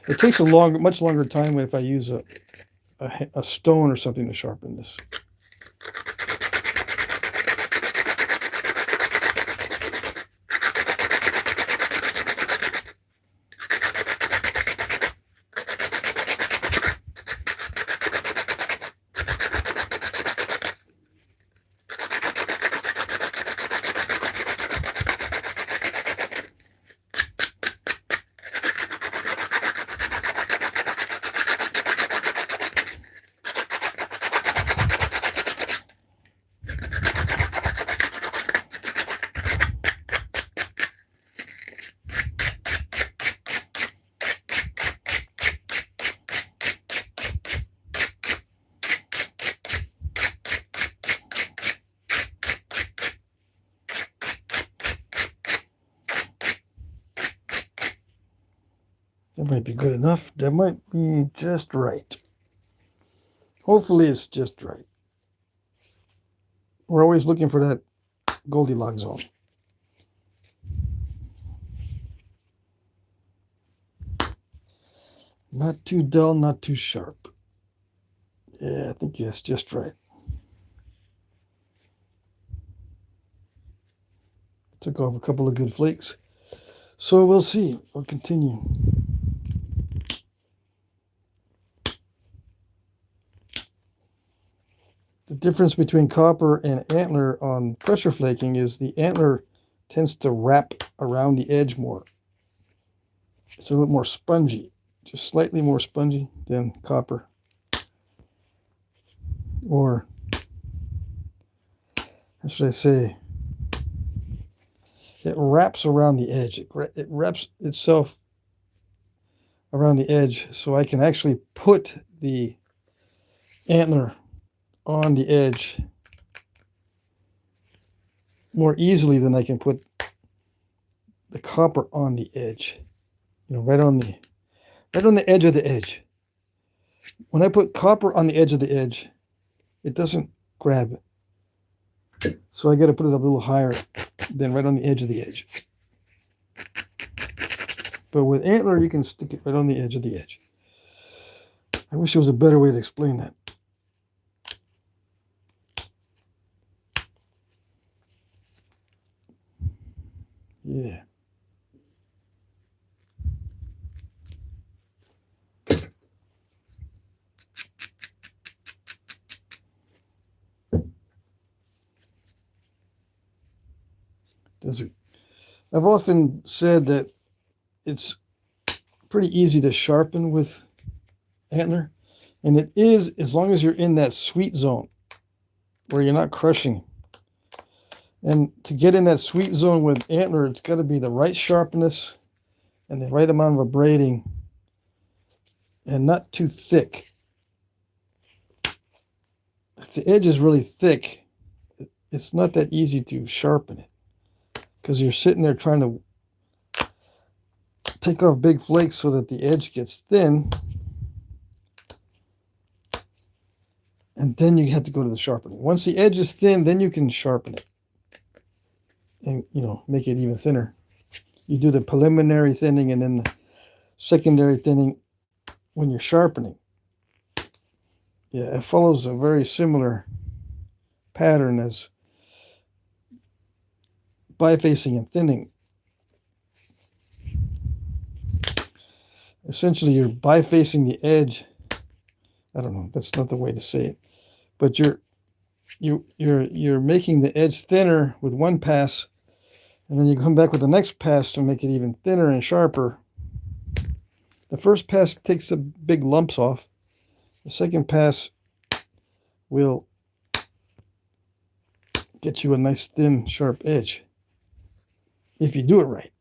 It takes much longer time if I use a stone or something to sharpen this. That might be good enough. That might be just right. Hopefully it's just right. We're always looking for that Goldilocks zone. Not too dull, not too sharp. Yeah, I think that's just right. Took off a couple of good flakes. So we'll see. We'll continue. The difference between copper and antler on pressure flaking is the antler tends to wrap around the edge more. It's a little more spongy, just slightly more spongy than copper. Or, how should I say, it wraps around the edge. It wraps itself around the edge, so I can actually put the antler on the edge more easily than I can put the copper on the edge. Right on the edge of the edge. When I put copper on the edge of the edge, it doesn't grab. So I got to put it up a little higher than right on the edge of the edge. But with antler, you can stick it right on the edge of the edge. I wish there was a better way to explain that. Yeah. Does it? I've often said that it's pretty easy to sharpen with antler, and it is, as long as you're in that sweet zone where you're not crushing. And to get in that sweet zone with antler, it's got to be the right sharpness and the right amount of abrading, and not too thick. If the edge is really thick, it's not that easy to sharpen it, because you're sitting there trying to take off big flakes so that the edge gets thin, and then you have to go to the sharpening. Once the edge is thin, then you can sharpen it and, you know, make it even thinner. You do the preliminary thinning and then the secondary thinning when you're sharpening. Yeah, it follows a very similar pattern as bifacing and thinning. Essentially, you're bifacing the edge. I don't know, that's not the way to say it, but you're making the edge thinner with one pass, and then you come back with the next pass to make it even thinner and sharper. The first pass takes the big lumps off. The second pass will get you a nice thin, sharp edge if you do it right.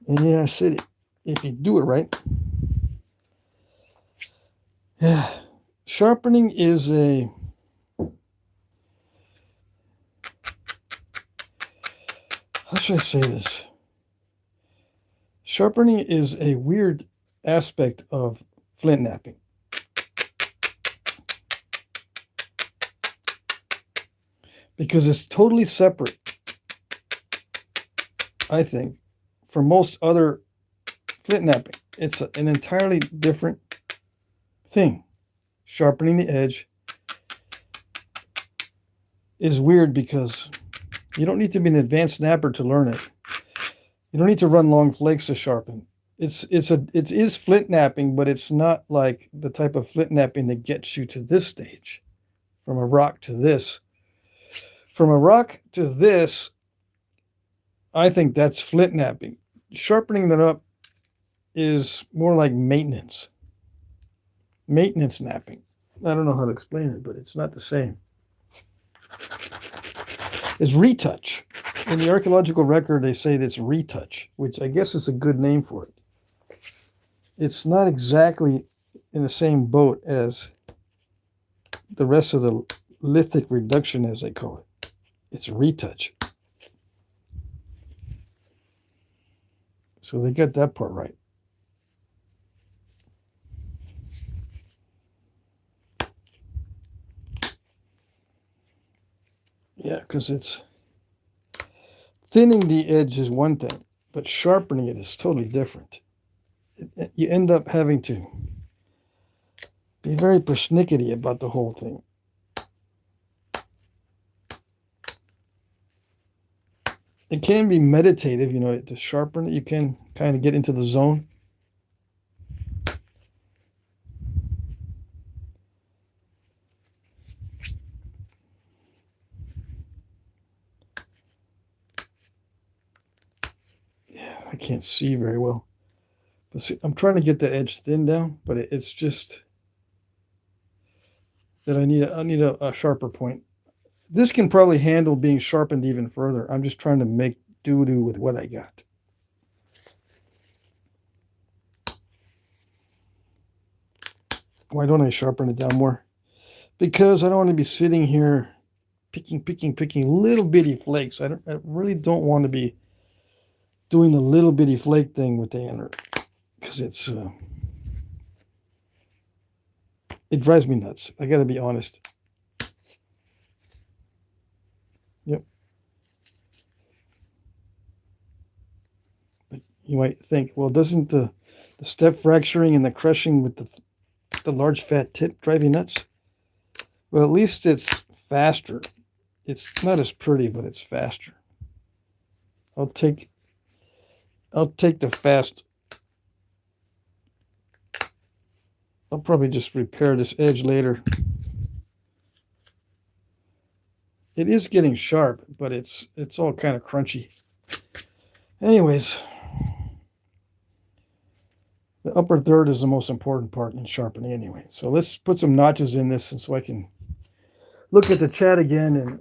And yeah, I said it. If you do it right. Yeah, sharpening is a how should I say this? Sharpening is a weird aspect of flint knapping. Because it's totally separate, I think, from most other flint knapping. It's an entirely different thing. Sharpening the edge is weird because you don't need to be an advanced knapper to learn it. You don't need to run long flakes to sharpen. It is flint knapping, but it's not like the type of flint knapping that gets you to this stage. From a rock to this. From a rock to this, I think that's flint knapping. Sharpening that up is more like maintenance. Maintenance knapping. I don't know how to explain it, but it's not the same. It's retouch. In the archaeological record, they say that's retouch, which I guess is a good name for it. It's not exactly in the same boat as the rest of the lithic reduction, as they call it. It's a retouch. So they got that part right. Yeah, because it's thinning the edge is one thing, but sharpening it is totally different. You end up having to be very persnickety about the whole thing. It can be meditative, you know, to sharpen it. You can kind of get into the zone. Yeah, I can't see very well. But see, I'm trying to get the edge thin down, but it's just that I need a sharper point. This can probably handle being sharpened even further. I'm just trying to make do with what I got. Why don't I sharpen it down more? Because I don't want to be sitting here picking little bitty flakes. I really don't want to be doing the little bitty flake thing with the antler, because it drives me nuts. I got to be honest. Yep. But you might think, well, doesn't the step fracturing and the crushing with the large fat tip drive you nuts? Well, at least it's faster. It's not as pretty, but it's faster. I'll take the fast. I'll probably just repair this edge later. It is getting sharp, but it's all kind of crunchy. Anyways, the upper third is the most important part in sharpening anyway. So let's put some notches in this, and so I can look at the chat again, and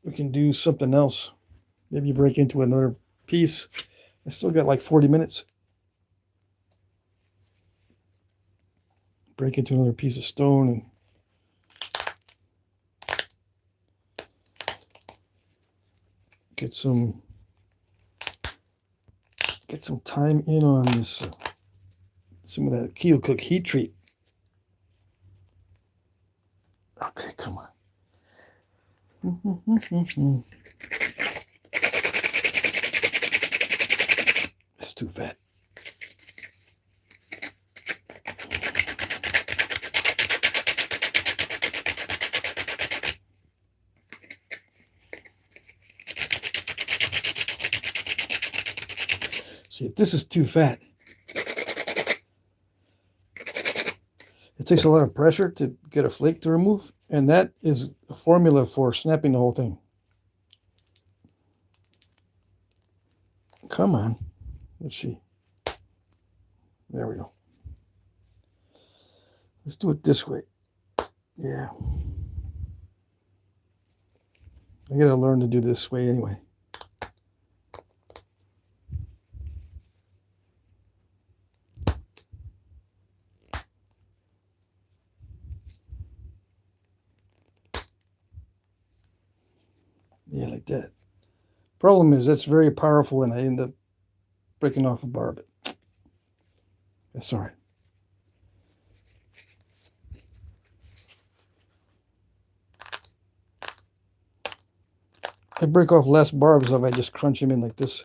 we can do something else. Maybe break into another piece. I still got like 40 minutes. Break into another piece of stone and get some time in on this, some of that Keocook heat treat. Okay, come on. It's too fat. See, if this is too fat, it takes a lot of pressure to get a flake to remove, and that is a formula for snapping the whole thing. Come on. Let's see. There we go. Let's do it this way. Yeah. I gotta learn to do this way anyway. Yeah, like that. Problem is that's very powerful, and I end up breaking off a bar of it. That's all right. I break off less barbs if I just crunch them in like this.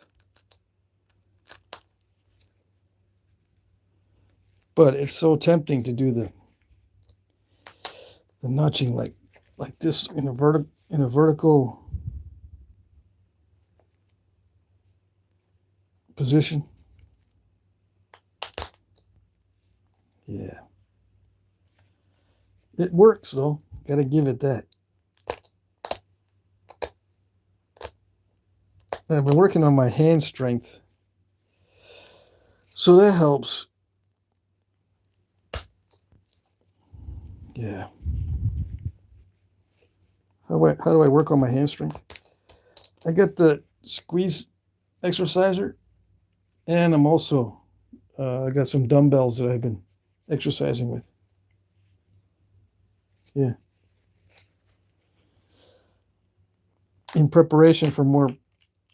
But it's so tempting to do the notching like this in a vertical position. Yeah. It works though. Gotta give it that. And I've been working on my hand strength, so that helps. Yeah. How do I work on my hand strength? I got the squeeze exerciser, and I'm also I got some dumbbells that I've been exercising with. Yeah. In preparation for more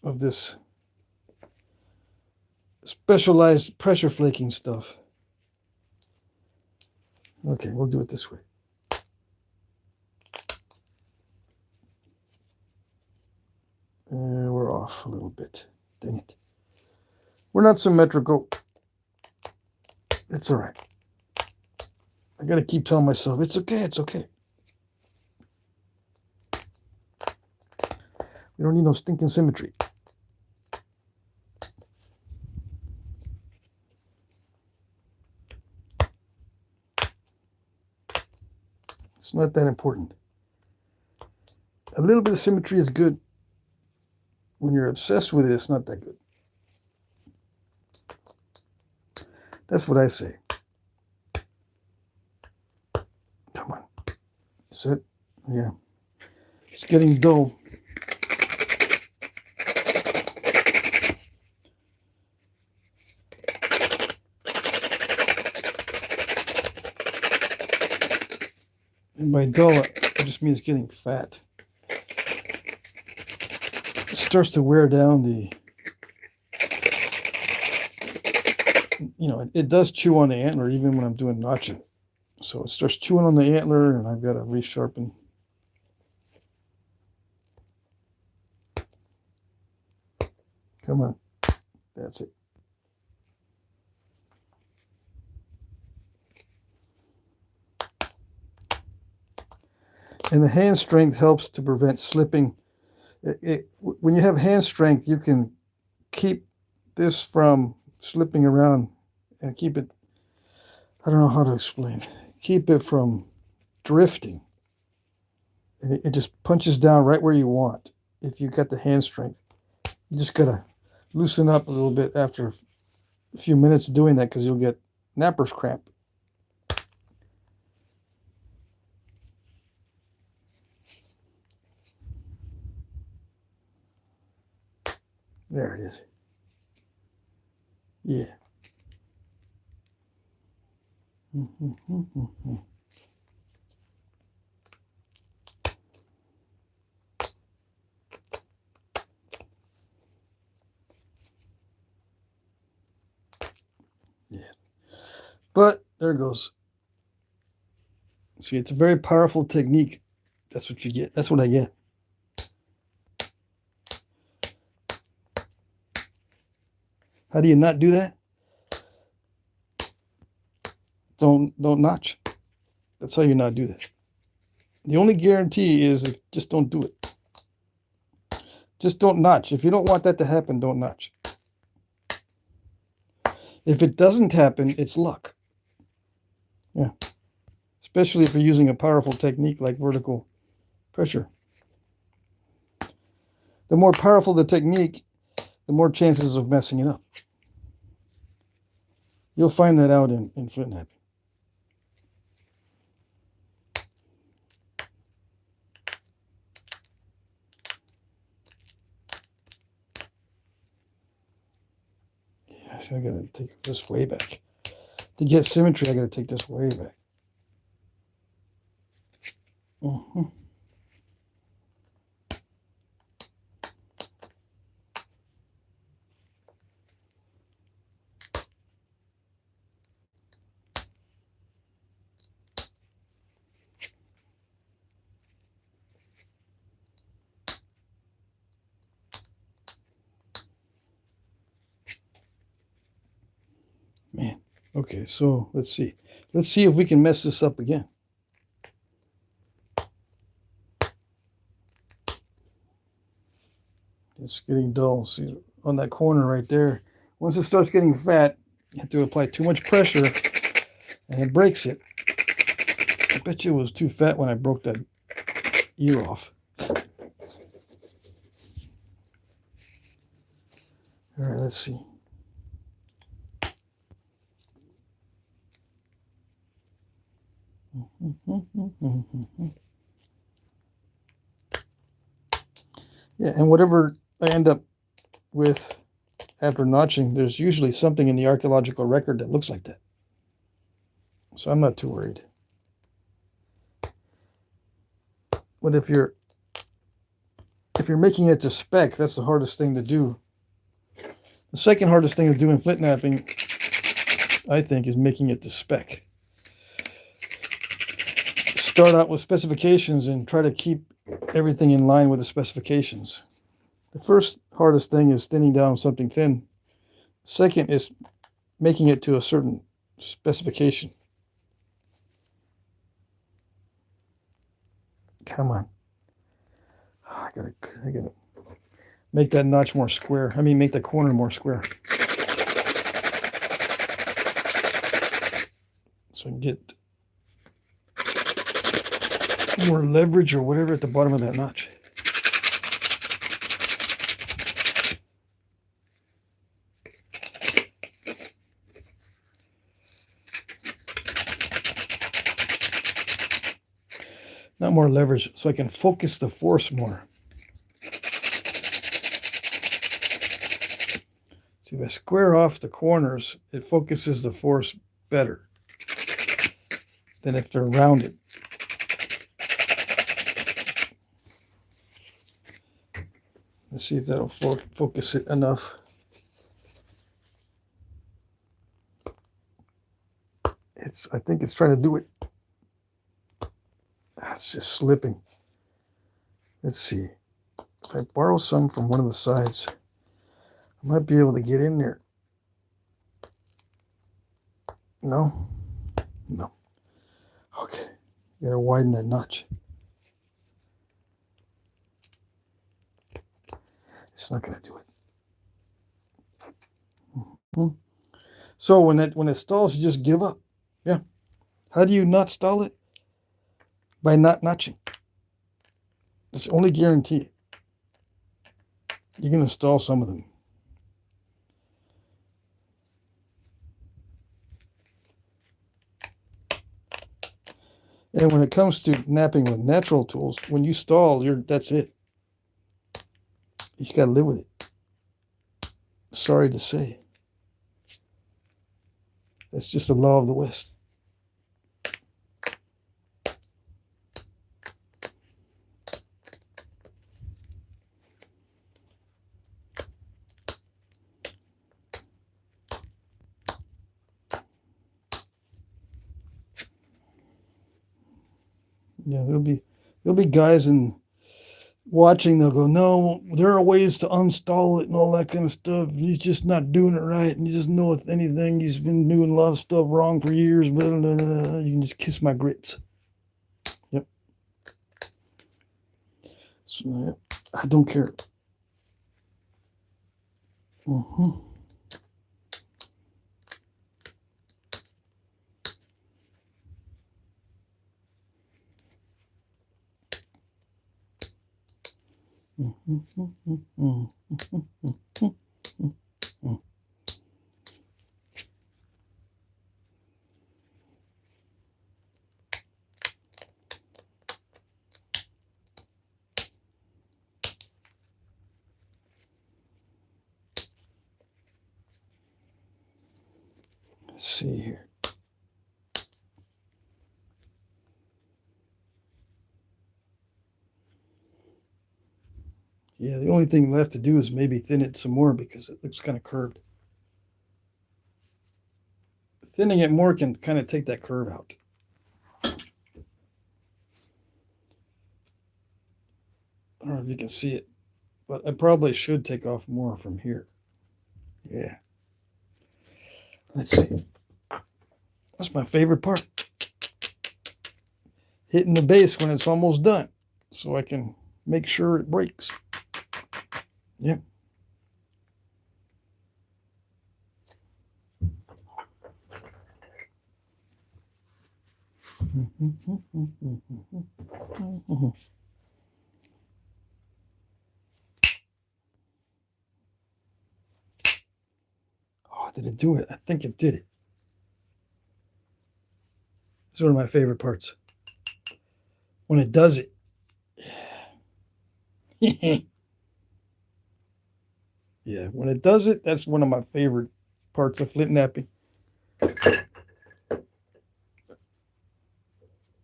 of this specialized pressure flaking stuff. Okay, we'll do it this way. We're off a little bit. Dang it. We're not symmetrical. It's all right. I got to keep telling myself, it's okay, it's okay. We don't need no stinking symmetry. It's not that important. A little bit of symmetry is good. When you're obsessed with it, it's not that good. That's what I say. Come on. Sit. Yeah. It's getting dull. And by dull, it just means getting fat. It starts to wear down the, it does chew on the antler even when I'm doing notching. So it starts chewing on the antler, and I've got to resharpen. Come on. That's it. And the hand strength helps to prevent slipping. When you have hand strength, you can keep this from slipping around and keep it, I don't know how to explain, keep it from drifting. And it just punches down right where you want. If you've got the hand strength, you just gotta loosen up a little bit after a few minutes doing that, because you'll get knapper's cramp. There it is. Yeah. Yeah. But there it goes. See, it's a very powerful technique. That's what you get. That's what I get. How do you not do that? Don't notch. That's how you not do that. The only guarantee is just don't do it. Just don't notch. If you don't want that to happen, don't notch. If it doesn't happen, it's luck. Yeah. Especially if you're using a powerful technique like vertical pressure. The more powerful the technique, the more chances of messing it up. You'll find that out in Flintknapping. Yeah, I gotta take this way back. To get symmetry, I gotta take this way back. Man, okay, so let's see. Let's see if we can mess this up again. It's getting dull. See, on that corner right there. Once it starts getting fat, you have to apply too much pressure, and it breaks it. I bet you it was too fat when I broke that ear off. All right, let's see. Yeah, and whatever I end up with after notching, there's usually something in the archaeological record that looks like that. So I'm not too worried. But if you're making it to spec, that's the hardest thing to do. The second hardest thing to do in Flintknapping, I think, is making it to spec. Start out with specifications and try to keep everything in line with the specifications. The first hardest thing is thinning down something thin. Second is making it to a certain specification. Come on. I gotta make that notch more square. I mean, make the corner more square. So I can get more leverage or whatever at the bottom of that notch. Not more leverage, so I can focus the force more. See, if I square off the corners, it focuses the force better than if they're rounded. Let's see if that'll focus it enough. I think it's trying to do it. It's just slipping. Let's see. If I borrow some from one of the sides, I might be able to get in there. No? No. Okay. Gotta widen that notch. It's not gonna do it. So when it stalls, you just give up. Yeah. How do you not stall it? By not notching. It's the only guarantee. You can install some of them. And when it comes to knapping with natural tools, when you stall, that's it. You just got to live with it. Sorry to say. That's just a law of the West. Yeah, there'll be guys watching. They'll go, no, there are ways to uninstall it and all that kind of stuff. He's just not doing it right, and you just know if anything, he's been doing a lot of stuff wrong for years. Blah, blah, blah. You can just kiss my grits. Yep. So, yeah, I don't care. Let's see here. Yeah, the only thing left to do is maybe thin it some more because it looks kind of curved. Thinning it more can kind of take that curve out. I don't know if you can see it, but I probably should take off more from here. Yeah. Let's see. That's my favorite part. Hitting the base when it's almost done so I can make sure it breaks. Yep. Oh, did it do it? I think it did it. It's one of my favorite parts. When it does it. Yeah, when it does it, that's one of my favorite parts of Flintknapping.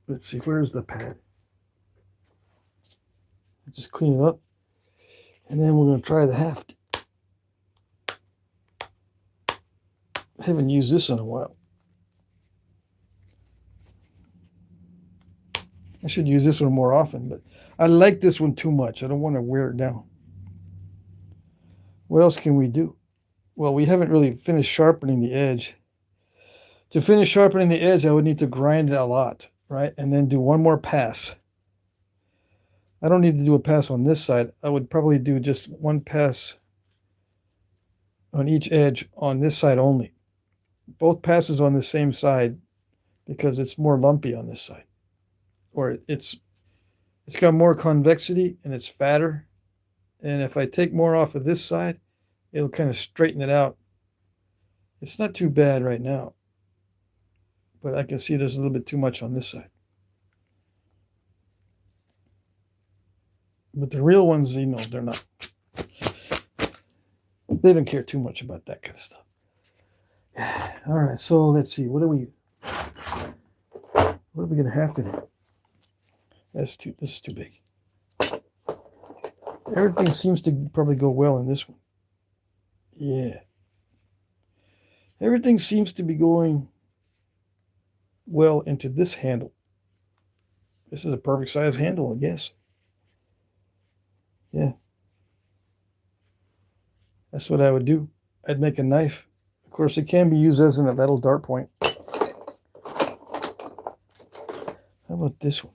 Let's see, where's the pad? Just clean it up. And then we're going to try the haft. I haven't used this in a while. I should use this one more often, but I like this one too much. I don't want to wear it down. What else can we do? Well, we haven't really finished sharpening the edge. To finish sharpening the edge, I would need to grind it a lot, right? And then do one more pass. I don't need to do a pass on this side. I would probably do just one pass on each edge on this side only. Both passes on the same side because it's more lumpy on this side. Or it's got more convexity and it's fatter. And if I take more off of this side, it'll kind of straighten it out. It's not too bad right now. But I can see there's a little bit too much on this side. But the real ones, you know, they're not. They don't care too much about that kind of stuff. All right, so let's see. What are we going to have to do? This is too big. Everything seems to probably go well in this one. Yeah. Everything seems to be going well into this handle. This is a perfect size handle, I guess. Yeah. That's what I would do. I'd make a knife. Of course, it can be used as a little dart point. How about this one?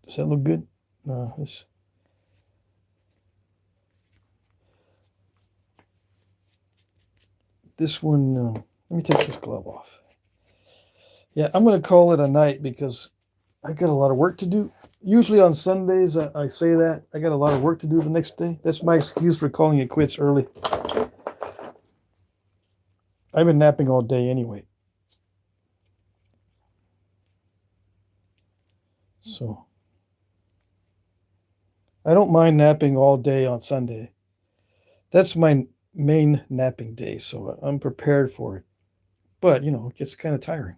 Does that look good? No, this one, let me take this glove off. Yeah, I'm going to call it a night because I got a lot of work to do. Usually on Sundays, I say that. I got a lot of work to do the next day. That's my excuse for calling it quits early. I've been napping all day anyway. So I don't mind napping all day on Sunday. That's my main napping day, so I'm prepared for it. But, you know, it gets kind of tiring.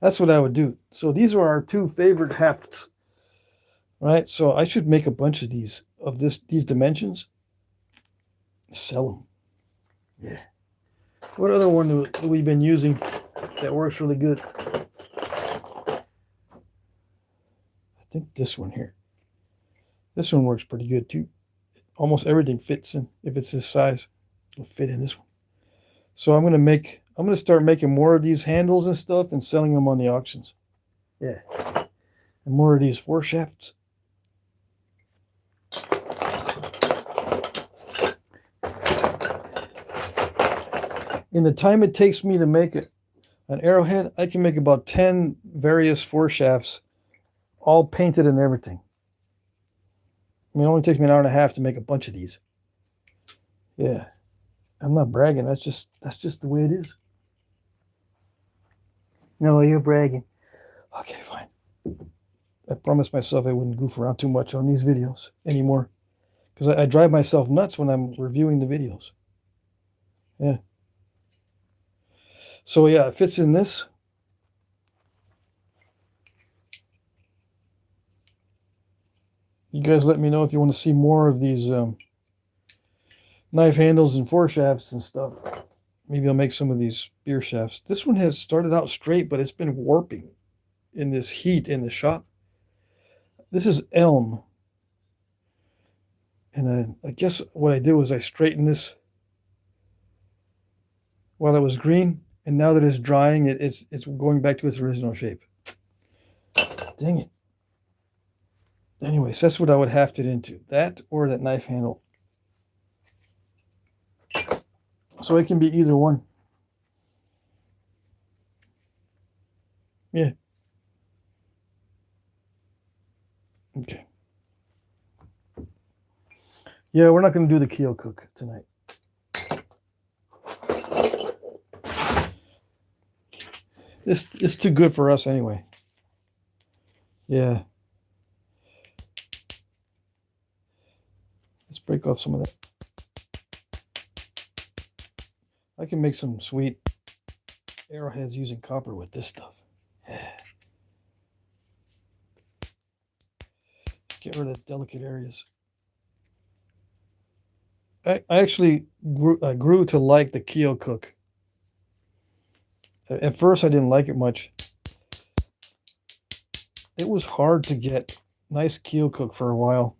That's what I would do. So these are our two favorite hefts, right? So I should make a bunch of these dimensions. Sell them. Yeah. What other one have we been using that works really good? I think this one here. This one works pretty good too. Almost everything fits in. If it's this size, it'll fit in this one. So I'm gonna start making more of these handles and stuff and selling them on the auctions. Yeah. And more of these foreshafts. In the time it takes me to make an arrowhead, I can make about 10 various foreshafts, all painted and everything. I mean, it only takes me an hour and a half to make a bunch of these. Yeah. I'm not bragging. That's just the way it is. No, you're bragging. Okay, fine. I promised myself I wouldn't goof around too much on these videos anymore. Because I drive myself nuts when I'm reviewing the videos. Yeah. So yeah, it fits in this. You guys let me know if you want to see more of these knife handles and foreshafts and stuff. Maybe I'll make some of these spear shafts. This one has started out straight, but it's been warping in this heat in the shop. This is elm. And I guess what I did was I straightened this while it was green. And now that it's drying, it's going back to its original shape. Dang it. Anyways, that's what I would haft it into. That or that knife handle. So it can be either one. Yeah. Okay. Yeah, we're not going to do the keel cook tonight. It's too good for us anyway. Yeah. Let's break off some of that. I can make some sweet arrowheads using copper with this stuff. Yeah. Get rid of the delicate areas. I actually grew to like the keel cook. At first, I didn't like it much. It was hard to get nice keel cook for a while.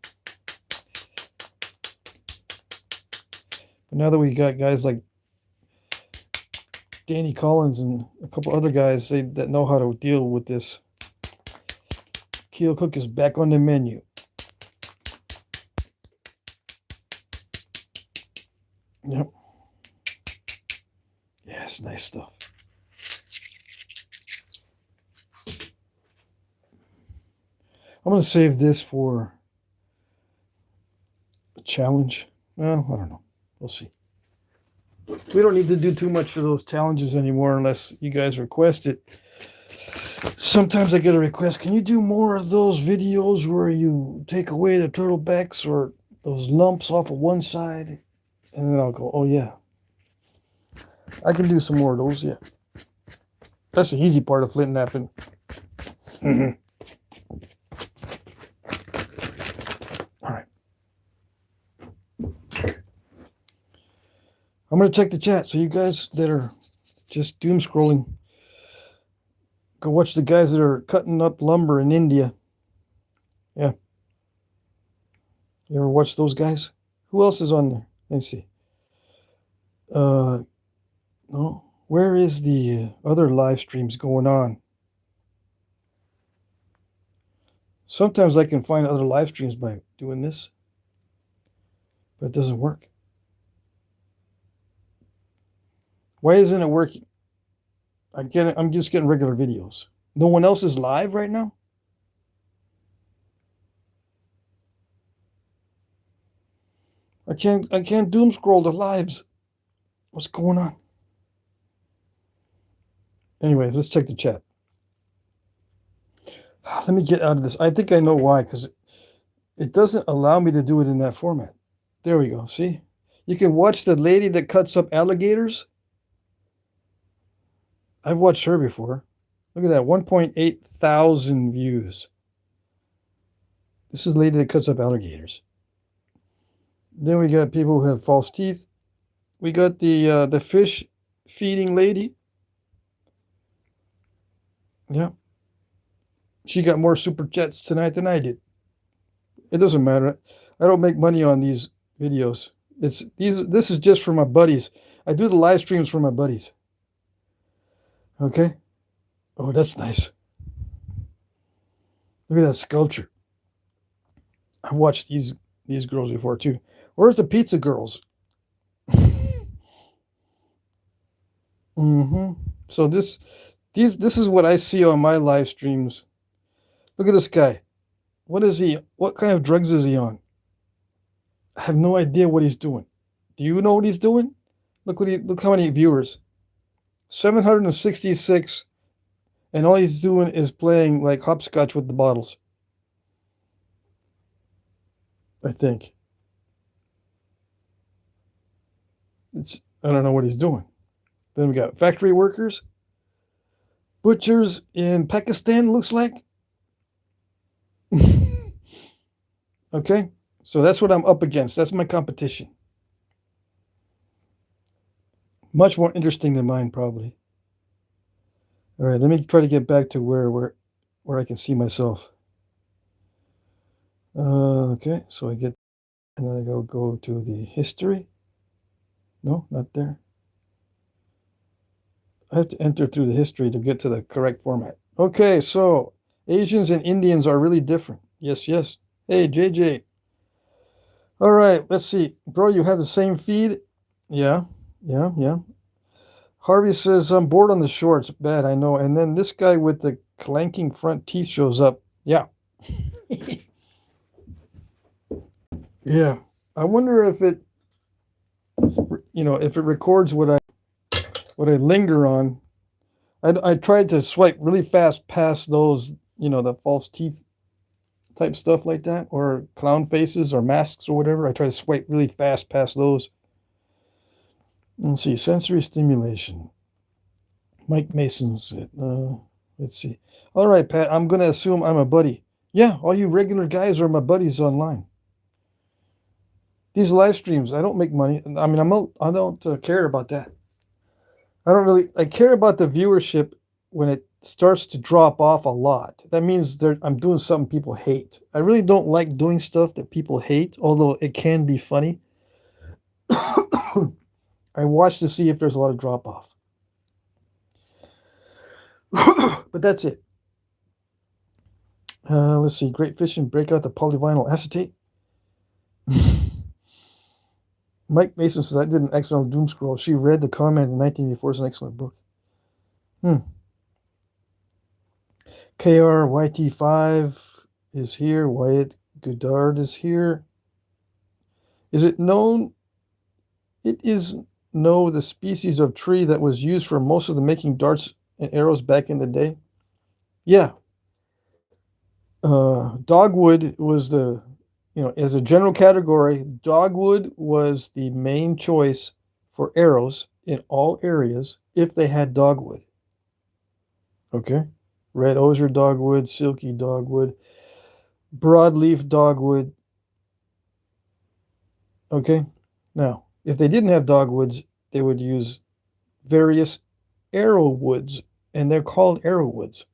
But now that we got guys like Danny Collins and a couple other guys that know how to deal with this, keel cook is back on the menu. Yep. Yeah, it's nice stuff. I'm going to save this for a challenge. Well, I don't know. We'll see. We don't need to do too much of those challenges anymore unless you guys request it. Sometimes I get a request, can you do more of those videos where you take away the turtle backs or those lumps off of one side? And then I'll go, oh yeah. I can do some more of those, yeah. That's the easy part of Flintknapping. All right. I'm going to check the chat. So you guys that are just doom scrolling, go watch the guys that are cutting up lumber in India. Yeah. You ever watch those guys? Who else is on there? Let's see. No. Where is the other live streams going on? Sometimes I can find other live streams by doing this, but it doesn't work. Why isn't it working? I'm just getting regular videos. No one else is live right now? I can't doom scroll the lives. What's going on? Anyways, let's check the chat. Let me get out of this. I think I know why, because it doesn't allow me to do it in that format. There we go. See? You can watch the lady that cuts up alligators. I've watched her before. Look at that, 1.8 thousand views. This is the lady that cuts up alligators. Then we got people who have false teeth. We got the fish feeding lady. Yeah. She got more super chats tonight than I did. It doesn't matter. I don't make money on these videos. This is just for my buddies. I do the live streams for my buddies. Okay? Oh, that's nice. Look at that sculpture. I've watched these girls before too. Where's the pizza girls? So this is what I see on my live streams. Look at this guy. What is he? What kind of drugs is he on? I have no idea what he's doing. Do you know what he's doing? Look how many viewers. 766, and all he's doing is playing like hopscotch with the bottles. I think. I don't know what he's doing. Then we got factory workers, butchers in Pakistan, looks like. Okay, so that's what I'm up against. That's my competition. Much more interesting than mine, probably. All right, let me try to get back to where I can see myself. Okay, so I get, and then I go to the history. No, not there. I have to enter through the history to get to the correct format. Okay, so Asians and Indians are really different. Yes, yes. Hey, JJ. All right, let's see. Bro, you have the same feed? Yeah. Harvey says, I'm bored on the shorts. Bad, I know. And then this guy with the clanking front teeth shows up. Yeah. Yeah. I wonder if it, if it records what I linger on. I tried to swipe really fast past those, the false teeth type stuff like that, or clown faces or masks or whatever. I try to swipe really fast past those. Let's see, sensory stimulation. Mike Mason's it. Let's see. All right, Pat, I'm going to assume I'm a buddy. Yeah, all you regular guys are my buddies online. These live streams, I don't make money. I mean, I don't care about that. I care about the viewership when it starts to drop off a lot. That means I'm doing something people hate. I really don't like doing stuff that people hate, although it can be funny. I watch to see if there's a lot of drop off. But that's it. Let's see. Great fishing. Break out the polyvinyl acetate. Mike Mason says, I did an excellent doom scroll. She read the comment in 1984. It's an excellent book. KRYT5 is here. Wyatt Goddard is here. Is it known? It is the species of tree that was used for most of the making darts and arrows back in the day. Yeah. Dogwood was as a general category, dogwood was the main choice for arrows in all areas if they had dogwood. Okay. Red osier dogwood, silky dogwood, broadleaf dogwood. Okay. Now, if they didn't have dogwoods, they would use various arrowwoods, and they're called arrowwoods.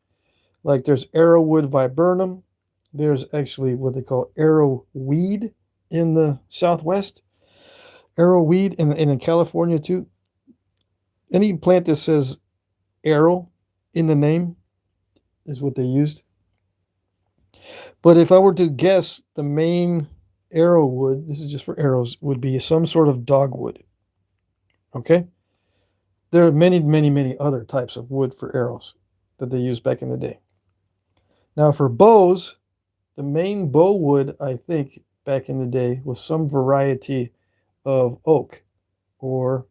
Like there's arrowwood viburnum. There's actually what they call arrowweed in the Southwest. Arrowweed in California too. Any plant that says arrow in the name is what they used. But if I were to guess, the main arrowwood, this is just for arrows, would be some sort of dogwood. Okay? There are many, many, many other types of wood for arrows. that they used back in the day. Now for bows, the main bow wood, I think, back in the day was some variety of oak, or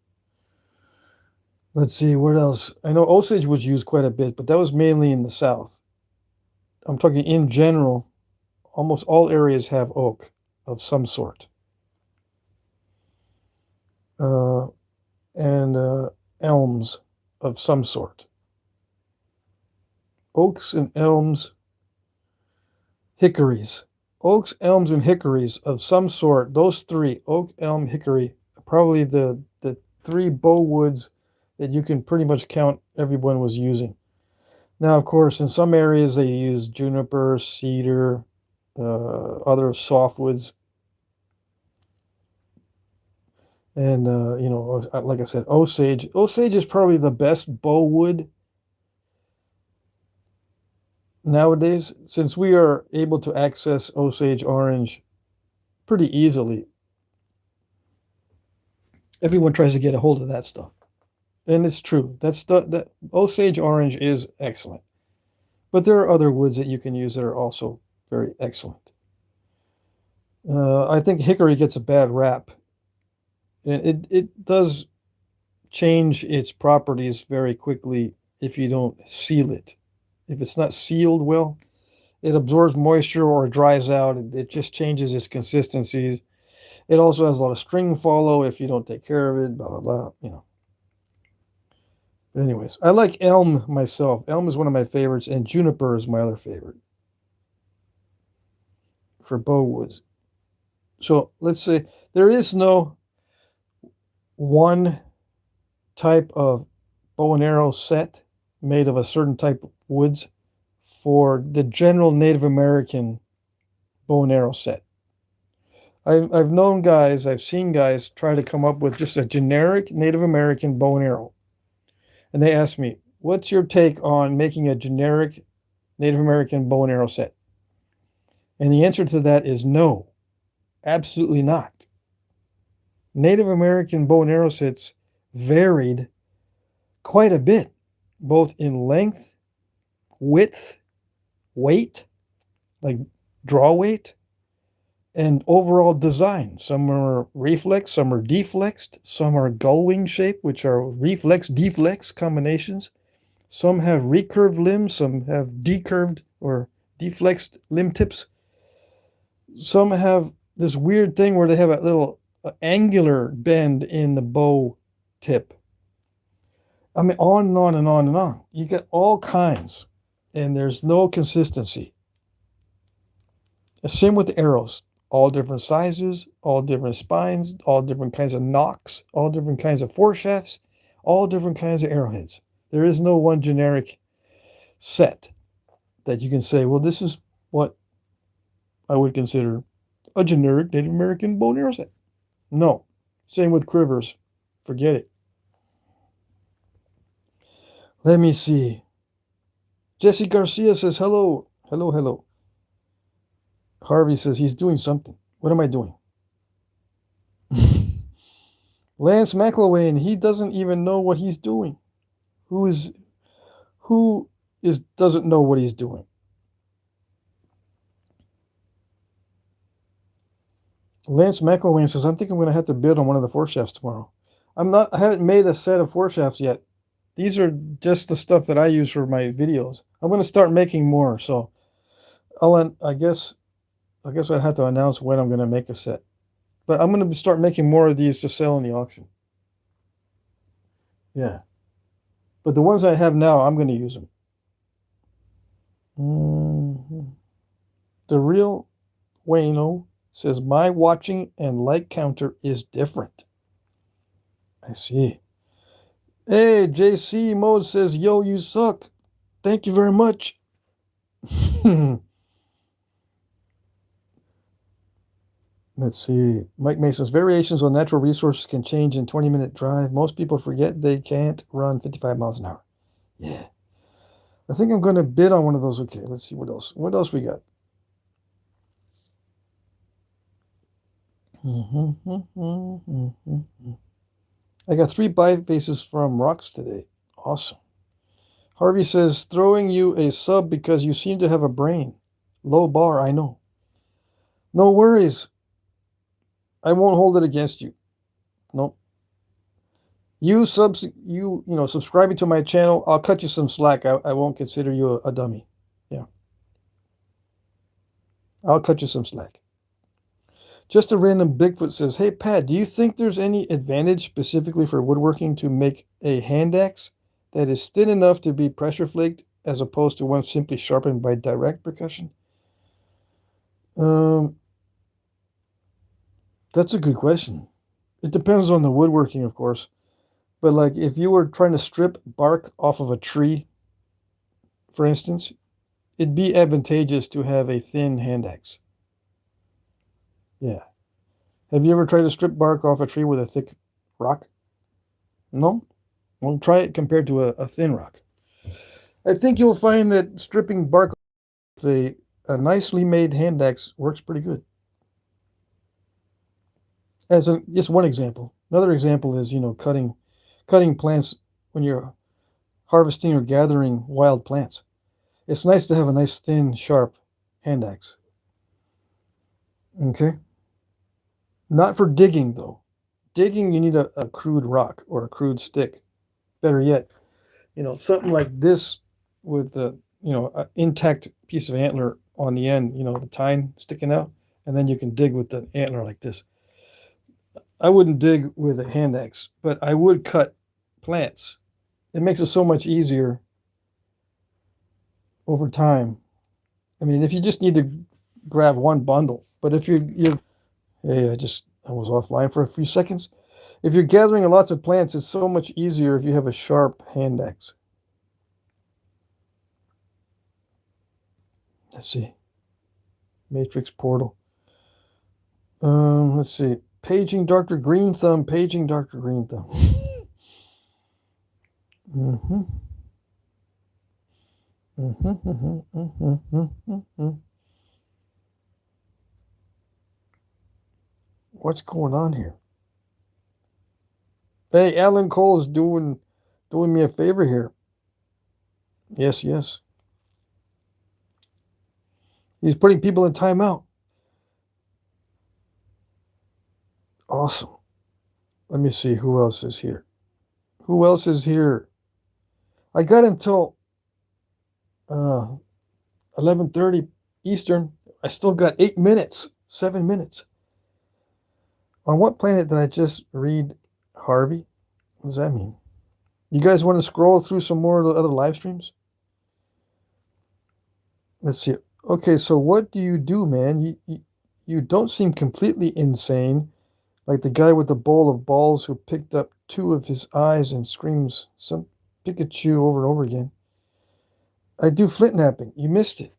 let's see, what else? I know osage was used quite a bit, but that was mainly in the South. I'm talking in general, almost all areas have oak of some sort. And elms of some sort. Oaks and elms, hickories. Oaks, elms, and hickories of some sort. Those three, oak, elm, hickory, probably the three bow woods that you can pretty much count everyone was using. Now, of course, in some areas they use juniper, cedar, other softwoods. And, like I said, osage. Osage is probably the best bow wood nowadays, since we are able to access Osage orange pretty easily. Everyone tries to get a hold of that stuff. And it's true. That Osage orange is excellent. But there are other woods that you can use that are also very excellent. I think hickory gets a bad rap. And it does change its properties very quickly if you don't seal it. If it's not sealed well, it absorbs moisture or it dries out. It just changes its consistency. It also has a lot of string follow if you don't take care of it, blah, blah, blah, you know. But anyways, I like elm myself. Elm is one of my favorites, and juniper is my other favorite for bow woods. So let's say there is no one type of bow and arrow set made of a certain type of woods for the general Native American bow and arrow set. I've known guys, I've seen guys try to come up with just a generic Native American bow and arrow. And they ask me, what's your take on making a generic Native American bow and arrow set? And the answer to that is no, absolutely not. Native American bow and arrow sets varied quite a bit, both in length, width, weight, like draw weight, and overall design. Some are reflex, some are deflexed, some are gull wing shape, which are reflex, deflex combinations. Some have recurved limbs, some have decurved or deflexed limb tips. Some have this weird thing where they have a little angular bend in the bow tip. I mean, on and on and on and on. You get all kinds, and there's no consistency. Same with the arrows. All different sizes, all different spines, all different kinds of nocks, all different kinds of foreshafts, all different kinds of arrowheads. There is no one generic set that you can say, well, this is what I would consider a generic Native American bow and arrow set. No. Same with quivers. Forget it. Let me see. Jesse Garcia says, hello. Hello, hello. Harvey says he's doing something. What am I doing? Lance McElwain, he doesn't even know what he's doing. Who doesn't know what he's doing? Lance McElwain says, I think I'm going to have to bid on one of the foreshafts tomorrow. I haven't made a set of foreshafts yet. These are just the stuff that I use for my videos. I'm going to start making more, so I guess I have to announce when I'm going to make a set. But I'm going to start making more of these to sell in the auction. Yeah. But the ones I have now, I'm going to use them. The real Wayno says, my watching and like counter is different. I see. Hey, JC Mode says, yo, you suck. Thank you very much. Let's see. Mike Mason's variations on natural resources can change in 20-minute drive. Most people forget they can't run 55 miles an hour. Yeah. I think I'm going to bid on one of those. Okay, let's see what else. What else we got? I got 3 bifaces from Rocks today. Awesome. Harvey says, throwing you a sub because you seem to have a brain. Low bar, I know. No worries. I won't hold it against you. Nope. You subscribing to my channel, I'll cut you some slack. I won't consider you a dummy. Yeah. I'll cut you some slack. Just a random Bigfoot says, hey, Pat, do you think there's any advantage specifically for woodworking to make a hand axe that is thin enough to be pressure flaked as opposed to one simply sharpened by direct percussion? That's a good question. It depends on the woodworking, of course. But like if you were trying to strip bark off of a tree, for instance, it'd be advantageous to have a thin hand axe. Yeah. Have you ever tried to strip bark off a tree with a thick rock? No? Well, try it compared to a thin rock. I think you'll find that stripping bark with a nicely made hand axe works pretty good. Just one example. Another example is, cutting plants when you're harvesting or gathering wild plants. It's nice to have a nice thin, sharp hand axe. Okay? Not for digging, though. Digging, you need a crude rock or a crude stick. Better yet, something like this with an intact piece of antler on the end, the tine sticking out, and then you can dig with the antler like this. I wouldn't dig with a hand axe, but I would cut plants. It makes it so much easier over time. I mean, if you just need to grab one bundle, but if hey, I was offline for a few seconds. If you're gathering lots of plants, it's so much easier if you have a sharp hand axe. Let's see. Matrix portal. Let's see. Paging Dr. Green Thumb. Paging Dr. Green Thumb. What's going on here? Hey, Alan Cole is doing me a favor here. Yes, yes. He's putting people in timeout. Awesome. Let me see who else is here. Who else is here? I got until 11:30 Eastern. I still got 8 minutes, 7 minutes. On what planet did I just read Harvey? What does that mean? You guys want to scroll through some more of the other live streams? Let's see. Okay, so what do you do, man? You don't seem completely insane, like the guy with the bowl of balls who picked up 2 of his eyes and screams some Pikachu over and over again. I do Flintknapping. You missed it.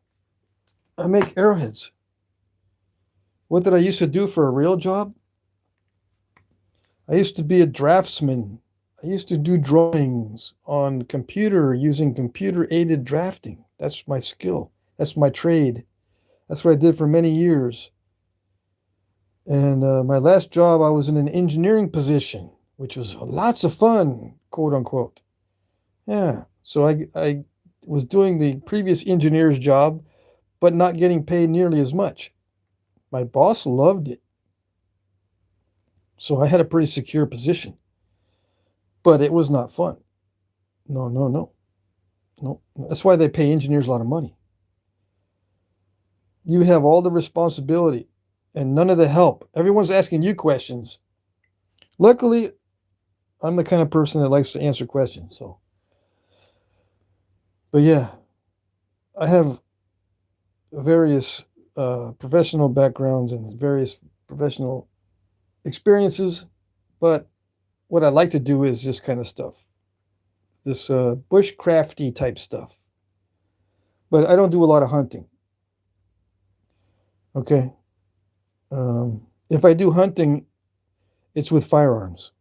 I make arrowheads. What did I used to do for a real job? I used to be a draftsman. I used to do drawings on computer using computer-aided drafting. That's my skill. That's my trade. That's what I did for many years. And my last job, I was in an engineering position, which was lots of fun, quote unquote. Yeah. So I was doing the previous engineer's job, but not getting paid nearly as much. My boss loved it. So I had a pretty secure position. But it was not fun. No. That's why they pay engineers a lot of money. You have all the responsibility and none of the help. Everyone's asking you questions. Luckily, I'm the kind of person that likes to answer questions. But yeah, I have various professional backgrounds and various professional experiences, but what I like to do is this kind of stuff, this bushcrafty type stuff. But I don't do a lot of hunting. Okay. If I do hunting, it's with firearms.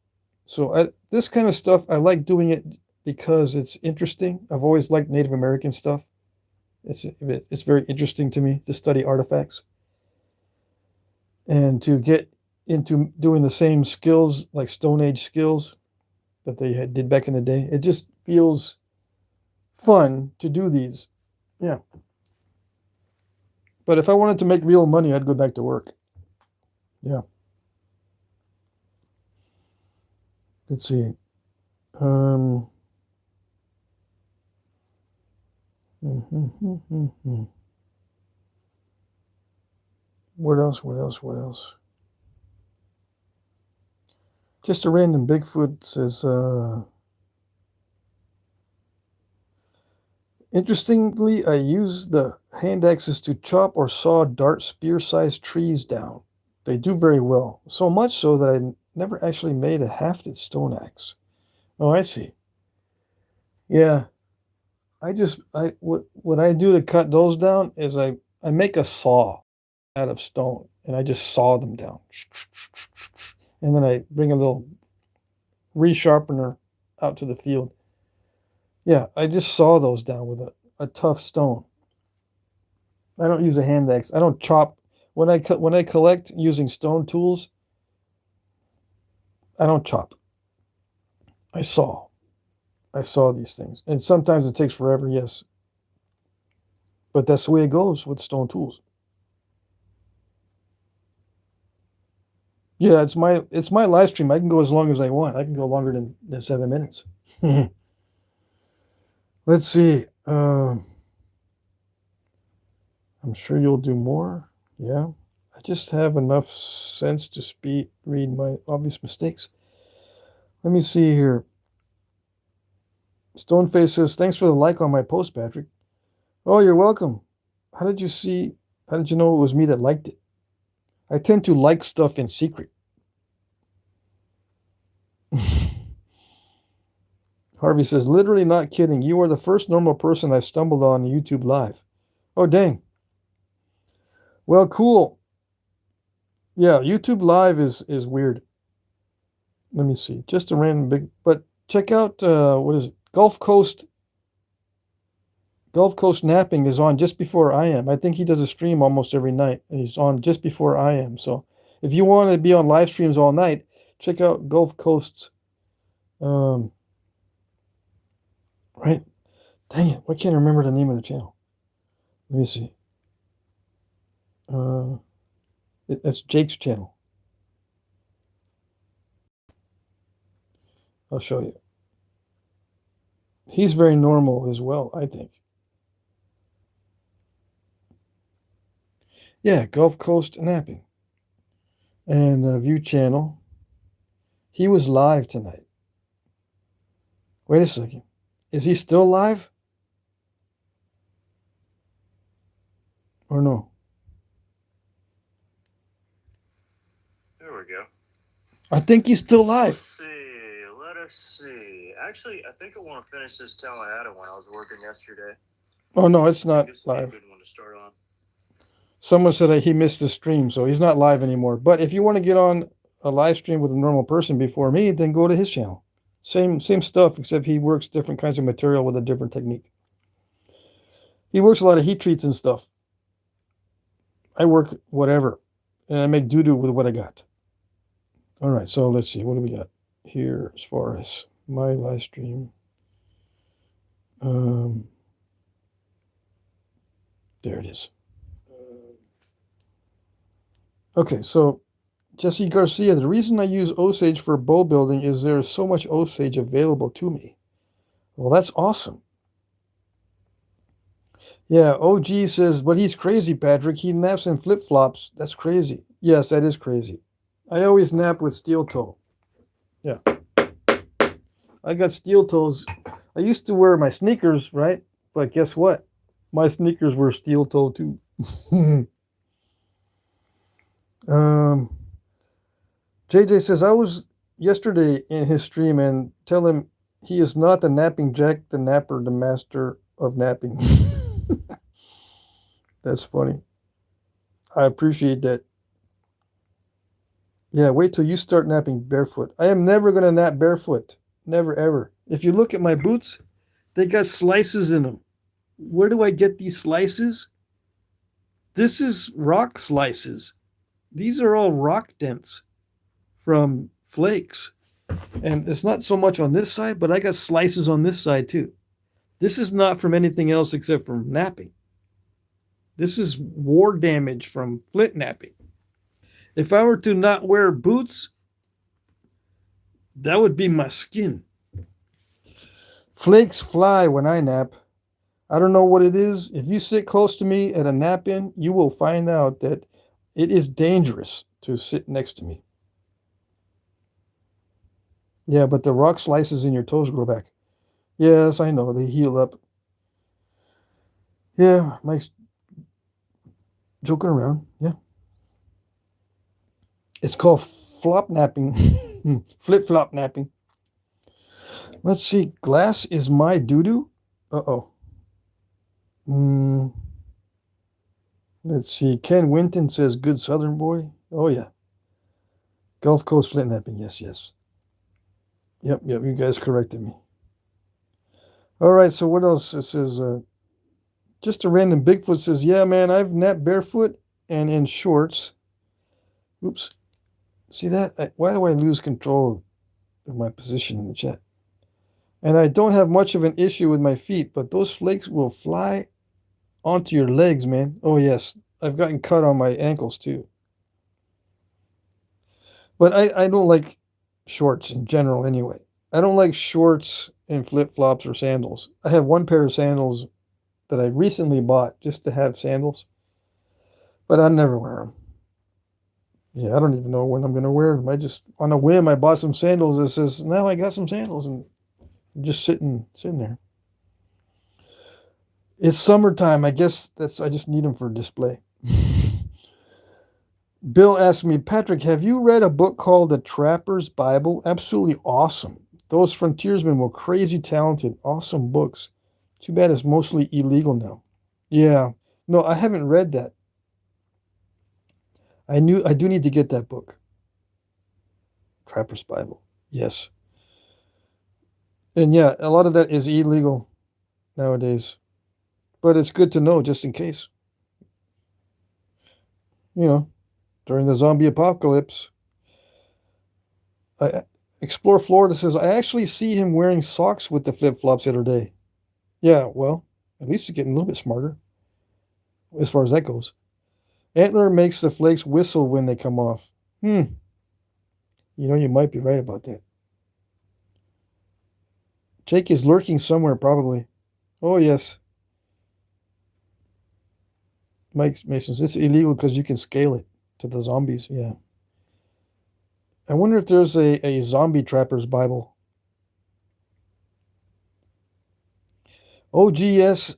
So this kind of stuff, I like doing it because it's interesting. I've always liked Native American stuff. It's very interesting to me to study artifacts and to get into doing the same skills, like Stone Age skills that they did back in the day. It just feels fun to do these. Yeah. But if I wanted to make real money, I'd go back to work. Yeah. Let's see. What else? What else? What else? Just a random Bigfoot says, interestingly, I use the hand axes to chop or saw dart spear-sized trees down. They do very well, so much so that I never actually made a hafted stone axe. Oh, I see. Yeah, what I do to cut those down is I make a saw out of stone and I just saw them down, and then I bring a little resharpener out to the field. Yeah, I just saw those down with a tough stone. I don't use a hand axe. I don't chop when I collect using stone tools. I don't chop. I saw these things, and sometimes it takes forever. Yes, but that's the way it goes with stone tools. Yeah, it's my live stream. I can go as long as I want. I can go longer than 7 minutes. Let's see. I'm sure you'll do more. Yeah. I just have enough sense to read my obvious mistakes. Let me see here. Stoneface says, thanks for the like on my post, Patrick. Oh, you're welcome. How did you know it was me that liked it? I tend to like stuff in secret. Harvey says, literally not kidding. You are the first normal person I've stumbled on YouTube Live. Oh, dang. Well, cool. Yeah, YouTube Live is weird. Let me see. Just a random but check out, what is it? Gulf Coast Knapping is on just before I am. I think he does a stream almost every night, and he's on just before I am. So if you want to be on live streams all night, check out Gulf Coast's, right? Dang it, I can't remember the name of the channel. Let me see. That's Jake's channel. I'll show you. He's very normal as well, I think. Yeah, Gulf Coast Knapping. And View channel. He was live tonight. Wait a second. Is he still live? Or no? There we go. I think he's still live. Let us see. Actually, I think I want to finish this tell I had it when I was working yesterday. Oh, no, it's not live. Be a good one to start on. Someone said that he missed the stream, so he's not live anymore. But if you want to get on a live stream with a normal person before me, then go to his channel. Same stuff, except he works different kinds of material with a different technique. He works a lot of heat treats and stuff. I work whatever, and I make doo-doo with what I got. All right, so let's see. What do we got here as far as my live stream? There it is. Okay, so Jesse Garcia, the reason I use Osage for bow building is there is so much Osage available to me. Well, that's awesome. Yeah, OG says, but he's crazy, Patrick. He naps in flip-flops. That's crazy. Yes, that is crazy. I always nap with steel toe. Yeah. I got steel toes. I used to wear my sneakers, right? But guess what? My sneakers were steel toe too. JJ says, I was yesterday in his stream and tell him he is not the napping Jack the Napper, the master of napping. That's funny. I appreciate that. Yeah, wait till you start napping barefoot. I am never going to nap barefoot. Never, ever. If you look at my boots, they got slices in them. Where do I get these slices? This is rock slices. These are all rock dents from flakes. And it's not so much on this side, but I got slices on this side too. This is not from anything else except from napping. This is war damage from Flintknapping. If I were to not wear boots, that would be my skin. Flakes fly when I nap. I don't know what it is. If you sit close to me at a nap in, you will find out that it is dangerous to sit next to me. Yeah, but the rock slices in your toes grow back. Yes, I know. They heal up. Yeah, Mike's joking around. Yeah. It's called flop napping. Flip-flop napping. Let's see. Glass is my doo-doo? Uh-oh. Let's see. Ken Winton says, good Southern boy. Oh, yeah. Gulf Coast Flintknapping. Yes, yes. Yep, you guys corrected me. All right, so what else? It says, just a random Bigfoot says, yeah, man, I've napped barefoot and in shorts. Oops. See that? Why do I lose control of my position in the chat? And I don't have much of an issue with my feet, but those flakes will fly onto your legs, man. Oh, yes. I've gotten cut on my ankles, too. But I don't like shorts in general anyway. I don't like shorts and flip-flops or sandals. I have one pair of sandals that I recently bought just to have sandals, but I never wear them. Yeah, I don't even know when I'm going to wear them. I just, on a whim, I bought some sandals that says, now I got some sandals, and just sitting there. It's summertime. I guess I just need them for display. Bill asked me, Patrick, have you read a book called The Trapper's Bible? Absolutely awesome. Those frontiersmen were crazy talented. Awesome books. Too bad it's mostly illegal now. Yeah. No, I haven't read that. I do need to get that book. Trapper's Bible. Yes. And yeah, a lot of that is illegal nowadays. But it's good to know just in case. You know, during the zombie apocalypse. Explore Florida says, I actually see him wearing socks with the flip-flops the other day. Yeah, well, at least he's getting a little bit smarter as far as that goes. Antler makes the flakes whistle when they come off. You know, you might be right about that. Jake is lurking somewhere, probably. Oh, yes. Mike Mason says, it's illegal because you can scale it to the zombies. Yeah. I wonder if there's a zombie trapper's Bible. OGS,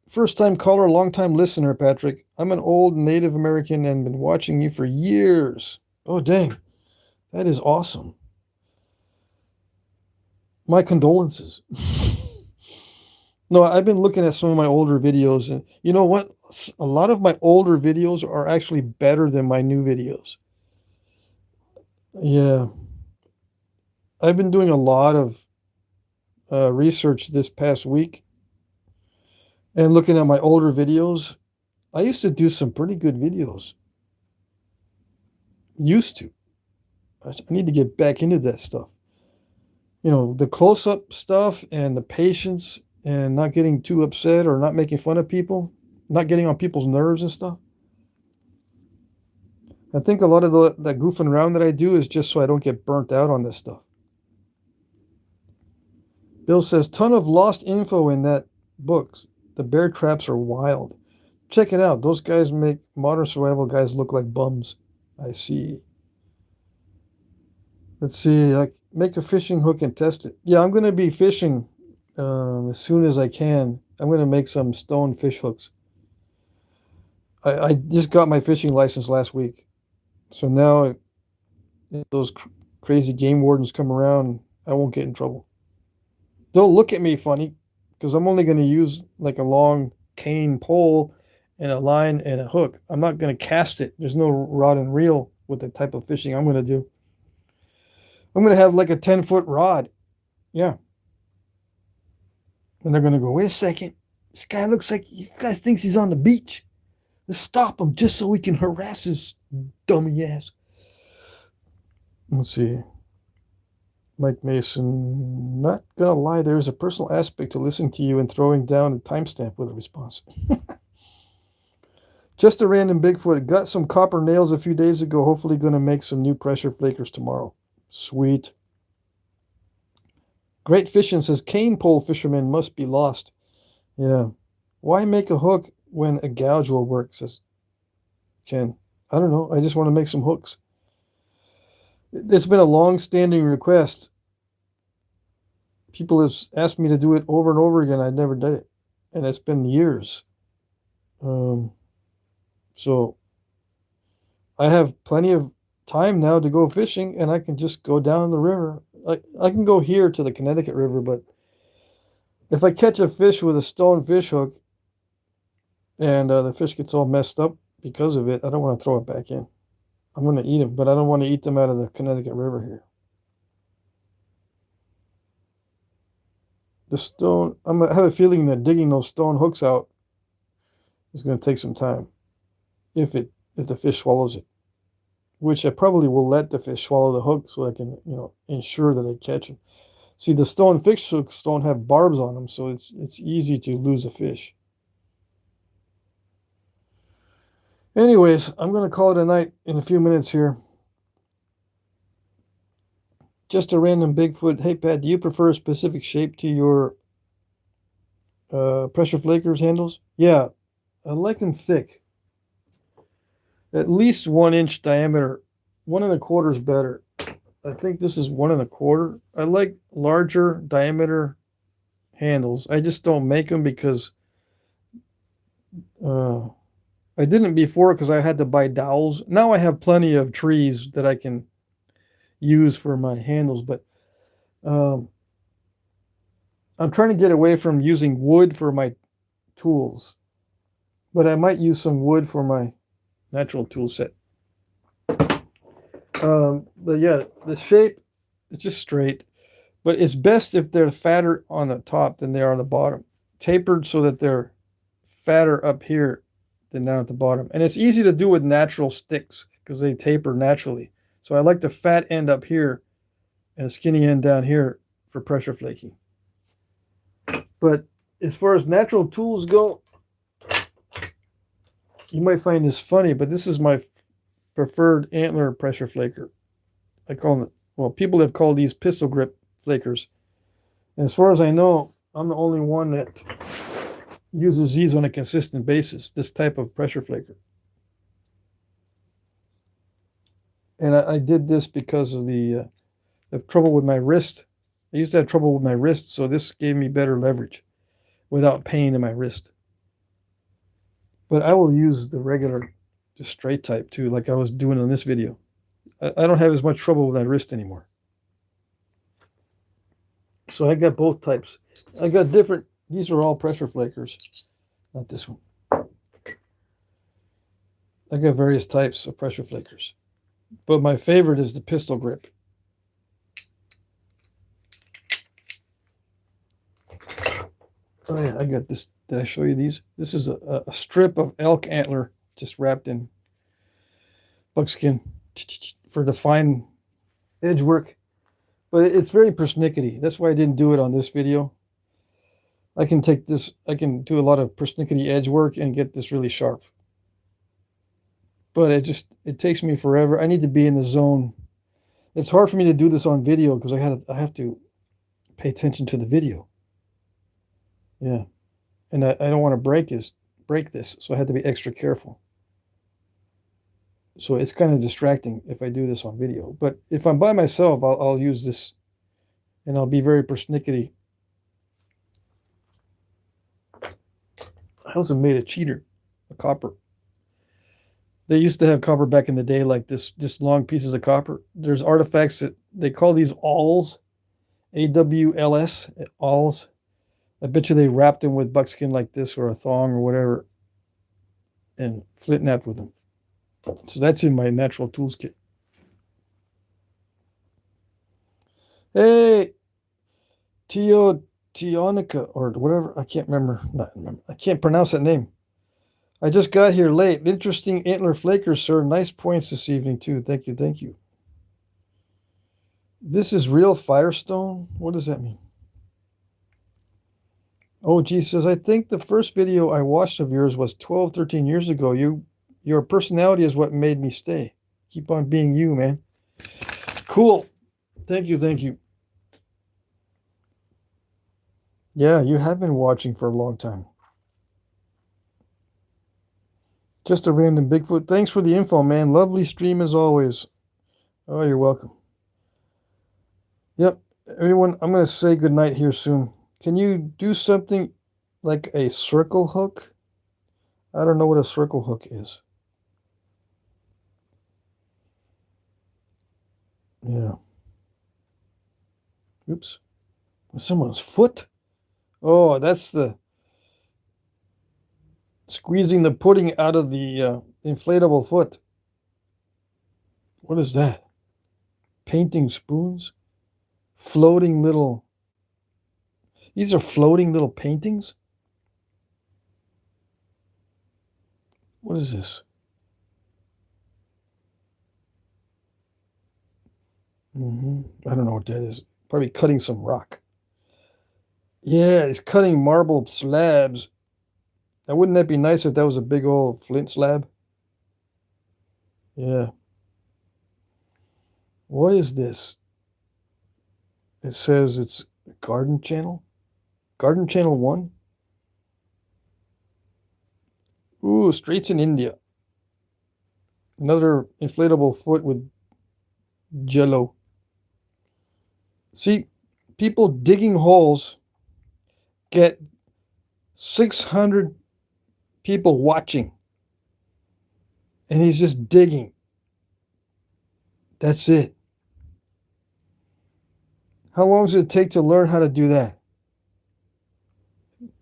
first-time caller, long-time listener, Patrick. I'm an old Native American and been watching you for years. Oh, dang. That is awesome. My condolences. No, I've been looking at some of my older videos, and you know what? A lot of my older videos are actually better than my new videos. Yeah. I've been doing a lot of research this past week and looking at my older videos. I used to do some pretty good videos. Used to. I need to get back into that stuff. You know, the close-up stuff and the patience and not getting too upset or not making fun of people, not getting on people's nerves and stuff. I think a lot of the goofing around that I do is just so I don't get burnt out on this stuff. Bill says, ton of lost info in that book. The bear traps are wild. Check it out. Those guys make modern survival guys look like bums. I see. Let's see. Like, make a fishing hook and test it. Yeah, I'm going to be fishing as soon as I can. I'm going to make some stone fish hooks. I just got my fishing license last week. So now if those crazy game wardens come around, I won't get in trouble. They'll look at me funny because I'm only going to use like a long cane pole and a line and a hook. I'm not going to cast it. There's no rod and reel with the type of fishing I'm going to do. I'm going to have like a 10-foot rod. Yeah. And they're going to go, wait a second. This guy looks like, this guy thinks he's on the beach. Let's stop him just so we can harass his dummy ass. Let's see. Mike Mason, not gonna lie, there's a personal aspect to listening to you and throwing down a timestamp with a response. Just a random Bigfoot. Got some copper nails a few days ago. Hopefully gonna make some new pressure flakers tomorrow. Sweet. Great Fishing says, cane pole fishermen must be lost. Yeah. Why make a hook when a gouge will work, says Ken. I don't know. I just want to make some hooks. It's been a long-standing request. People have asked me to do it over and over again. I never did it. And it's been years. So I have plenty of time now to go fishing, and I can just go down the river. I can go here to the Connecticut River, but if I catch a fish with a stone fish hook and the fish gets all messed up because of it, I don't want to throw it back in. I'm going to eat them, but I don't want to eat them out of the Connecticut River here. The stone, I have a feeling that digging those stone hooks out is going to take some time. If the fish swallows it, which I probably will let the fish swallow the hook so I can, ensure that I catch them. See, the stone fish hooks don't have barbs on them, so it's easy to lose a fish. Anyways, I'm going to call it a night in a few minutes here. Just a random Bigfoot. Hey, Pat, do you prefer a specific shape to your pressure flakers handles? Yeah, I like them thick. At least 1 inch diameter. 1 1/4 is better. I think this is 1 1/4. I like larger diameter handles. I just don't make them because I didn't before because I had to buy dowels. Now I have plenty of trees that I can use for my handles, but I'm trying to get away from using wood for my tools. But I might use some wood for my natural tool set. But yeah, the shape is just straight, but it's best if they're fatter on the top than they are on the bottom. Tapered so that they're fatter up here than down at the bottom. And it's easy to do with natural sticks because they taper naturally. So I like the fat end up here and the skinny end down here for pressure flaking. But as far as natural tools go, you might find this funny, but this is my preferred antler pressure flaker. I call them, well, people have called these pistol grip flakers. And as far as I know, I'm the only one that uses these on a consistent basis, this type of pressure flaker. And I did this because of the trouble with my wrist. I used to have trouble with my wrist, so this gave me better leverage without pain in my wrist. But I will use the regular, just straight type too, like I was doing on this video. I don't have as much trouble with my wrist anymore. So I got both types. I got different, these are all pressure flakers, not this one. I got various types of pressure flakers, but my favorite is the pistol grip. Oh yeah, I got this. Did I show you these? This is a strip of elk antler just wrapped in buckskin for the fine edge work. But it's very persnickety. That's why I didn't do it on this video. I can take this, I can do a lot of persnickety edge work and get this really sharp. But it takes me forever. I need to be in the zone. It's hard for me to do this on video because I have to pay attention to the video. Yeah. And I don't want to break this, so I had to be extra careful. So it's kind of distracting if I do this on video. But if I'm by myself, I'll use this, and I'll be very persnickety. I also made a cheater, a copper. They used to have copper back in the day, like this, just long pieces of copper. There's artifacts that they call these awls, AWLS, awls. I bet you they wrapped them with buckskin like this or a thong or whatever and flint knapped with them. So that's in my natural tools kit. Hey, Tionika or whatever. I can't remember. I can't pronounce that name. I just got here late. Interesting antler flakers, sir. Nice points this evening too. Thank you. Thank you. This is real Firestone? What does that mean? Oh, G says, I think the first video I watched of yours was 12, 13 years ago. Your personality is what made me stay. Keep on being you, man. Cool. Thank you, thank you. Yeah, you have been watching for a long time. Just a random Bigfoot. Thanks for the info, man. Lovely stream as always. Oh, you're welcome. Yep. Everyone, I'm going to say goodnight here soon. Can you do something like a circle hook? I don't know what a circle hook is. Yeah. Oops. Someone's foot? Oh, that's the squeezing the pudding out of the inflatable foot. What is that? Painting spoons? Floating little... These are floating little paintings? What is this? I don't know what that is. Probably cutting some rock. Yeah, he's cutting marble slabs. Now, wouldn't that be nice if that was a big old flint slab? Yeah. What is this? It says it's Garden Channel? Garden Channel 1? Ooh, Straits in India. Another inflatable foot with jello. See, people digging holes get 600 people watching. And he's just digging. That's it. How long does it take to learn how to do that?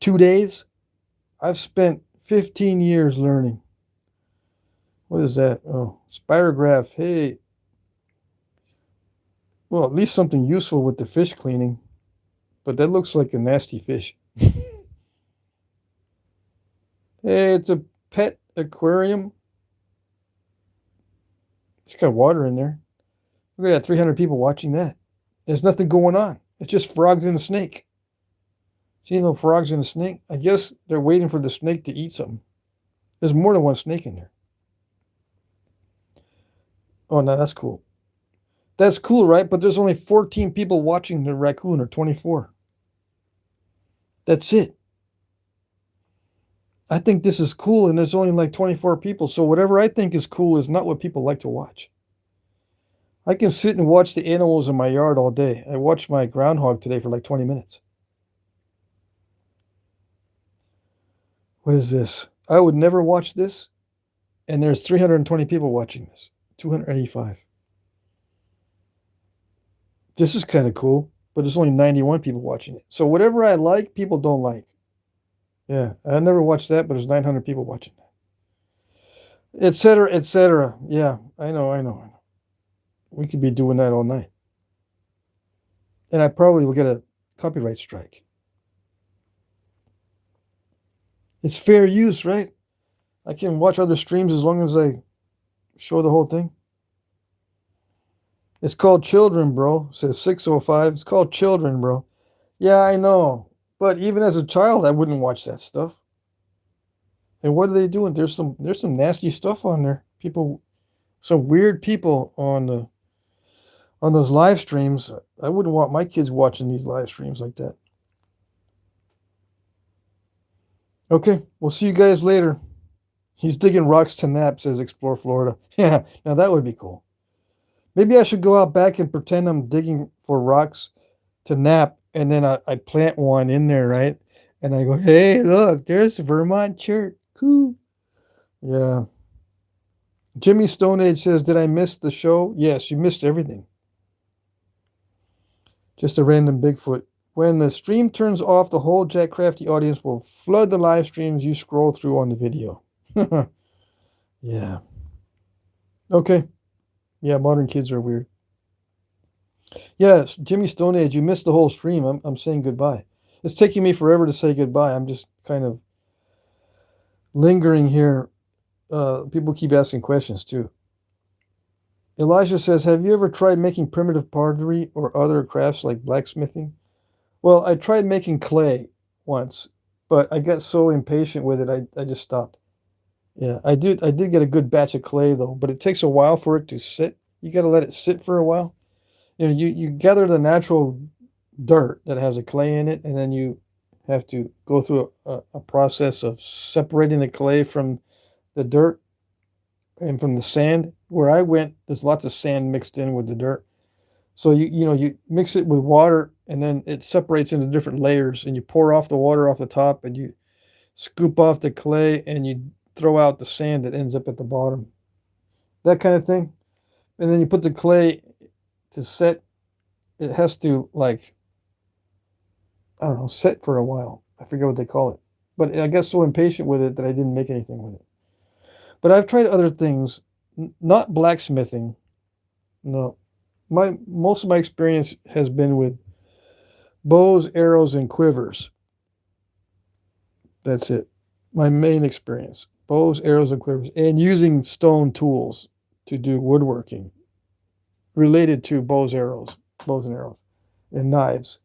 2 days? I've spent 15 years learning. What is that? Oh, spirograph. Hey. Well, at least something useful with the fish cleaning. But that looks like a nasty fish. Hey, it's a pet aquarium. It's got water in there. Look at that, 300 people watching that. There's nothing going on. It's just frogs and a snake. See no frogs and a snake? I guess they're waiting for the snake to eat something. There's more than one snake in there. Oh, no, that's cool. That's cool, right? But there's only 14 people watching the raccoon, or 24. That's it. I think this is cool, and there's only like 24 people. So whatever I think is cool is not what people like to watch. I can sit and watch the animals in my yard all day. I watched my groundhog today for like 20 minutes. What is this? I would never watch this. And there's 320 people watching this. 285. This is kind of cool, but there's only 91 people watching it. So whatever I like, people don't like. Yeah, I never watched that, but there's 900 people watching that. Etc., etc. Yeah, I know. We could be doing that all night. And I probably will get a copyright strike. It's fair use, right? I can watch other streams as long as I show the whole thing. It's called Children, bro. It says 605. It's called Children, bro. Yeah, I know. But even as a child, I wouldn't watch that stuff. And what are they doing? There's some nasty stuff on there. People, some weird people on those live streams. I wouldn't want my kids watching these live streams like that. Okay, we'll see you guys later. He's digging rocks to nap, says Explore Florida. Yeah, now that would be cool. Maybe I should go out back and pretend I'm digging for rocks to nap, and then I plant one in there, right? And I go, hey, look, there's Vermont Church. Cool. Yeah. Jimmy Stone Age says, did I miss the show? Yes, you missed everything. Just a random Bigfoot. When the stream turns off, the whole Jack Crafty audience will flood the live streams you scroll through on the video. Yeah. Okay. Yeah, modern kids are weird. Yeah, Jimmy Stone Age, you missed the whole stream. I'm saying goodbye. It's taking me forever to say goodbye. I'm just kind of lingering here. People keep asking questions too. Elijah says, have you ever tried making primitive pottery or other crafts like blacksmithing? Well, I tried making clay once, but I got so impatient with it, I just stopped. Yeah, I did get a good batch of clay though, but it takes a while for it to sit. You got to let it sit for a while. You gather the natural dirt that has a clay in it, and then you have to go through a process of separating the clay from the dirt and from the sand. Where I went, there's lots of sand mixed in with the dirt. So you mix it with water, and then it separates into different layers, and you pour off the water off the top, and you scoop off the clay, and you throw out the sand that ends up at the bottom. That kind of thing. And then you put the clay to set. It has to, like, I don't know, set for a while. I forget what they call it. But I got so impatient with it that I didn't make anything with it. But I've tried other things, not blacksmithing. No. Most of my experience has been with bows, arrows, and quivers. That's it. My main experience. Bows, arrows, and quivers. And using stone tools to do woodworking related to bows and arrows, and knives.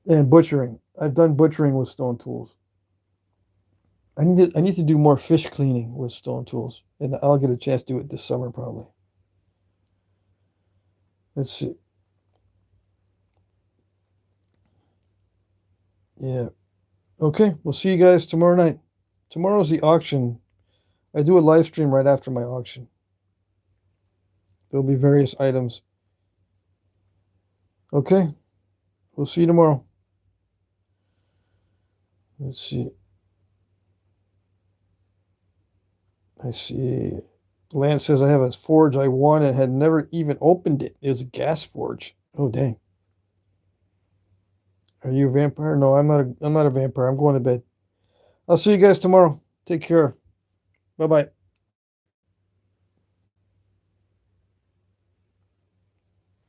And butchering. I've done butchering with stone tools. I need to do more fish cleaning with stone tools, and I'll get a chance to do it this summer probably. Let's see. Yeah. Okay, we'll see you guys tomorrow night. Tomorrow's the auction. I do a live stream right after my auction. There'll be various items. Okay, we'll see you tomorrow. Let's see. I see. Lance says I have a forge I won and had never even opened it. It was a gas forge. Oh dang. Are you a vampire? No, I'm not a vampire. I'm going to bed. I'll see you guys tomorrow. Take care. Bye-bye.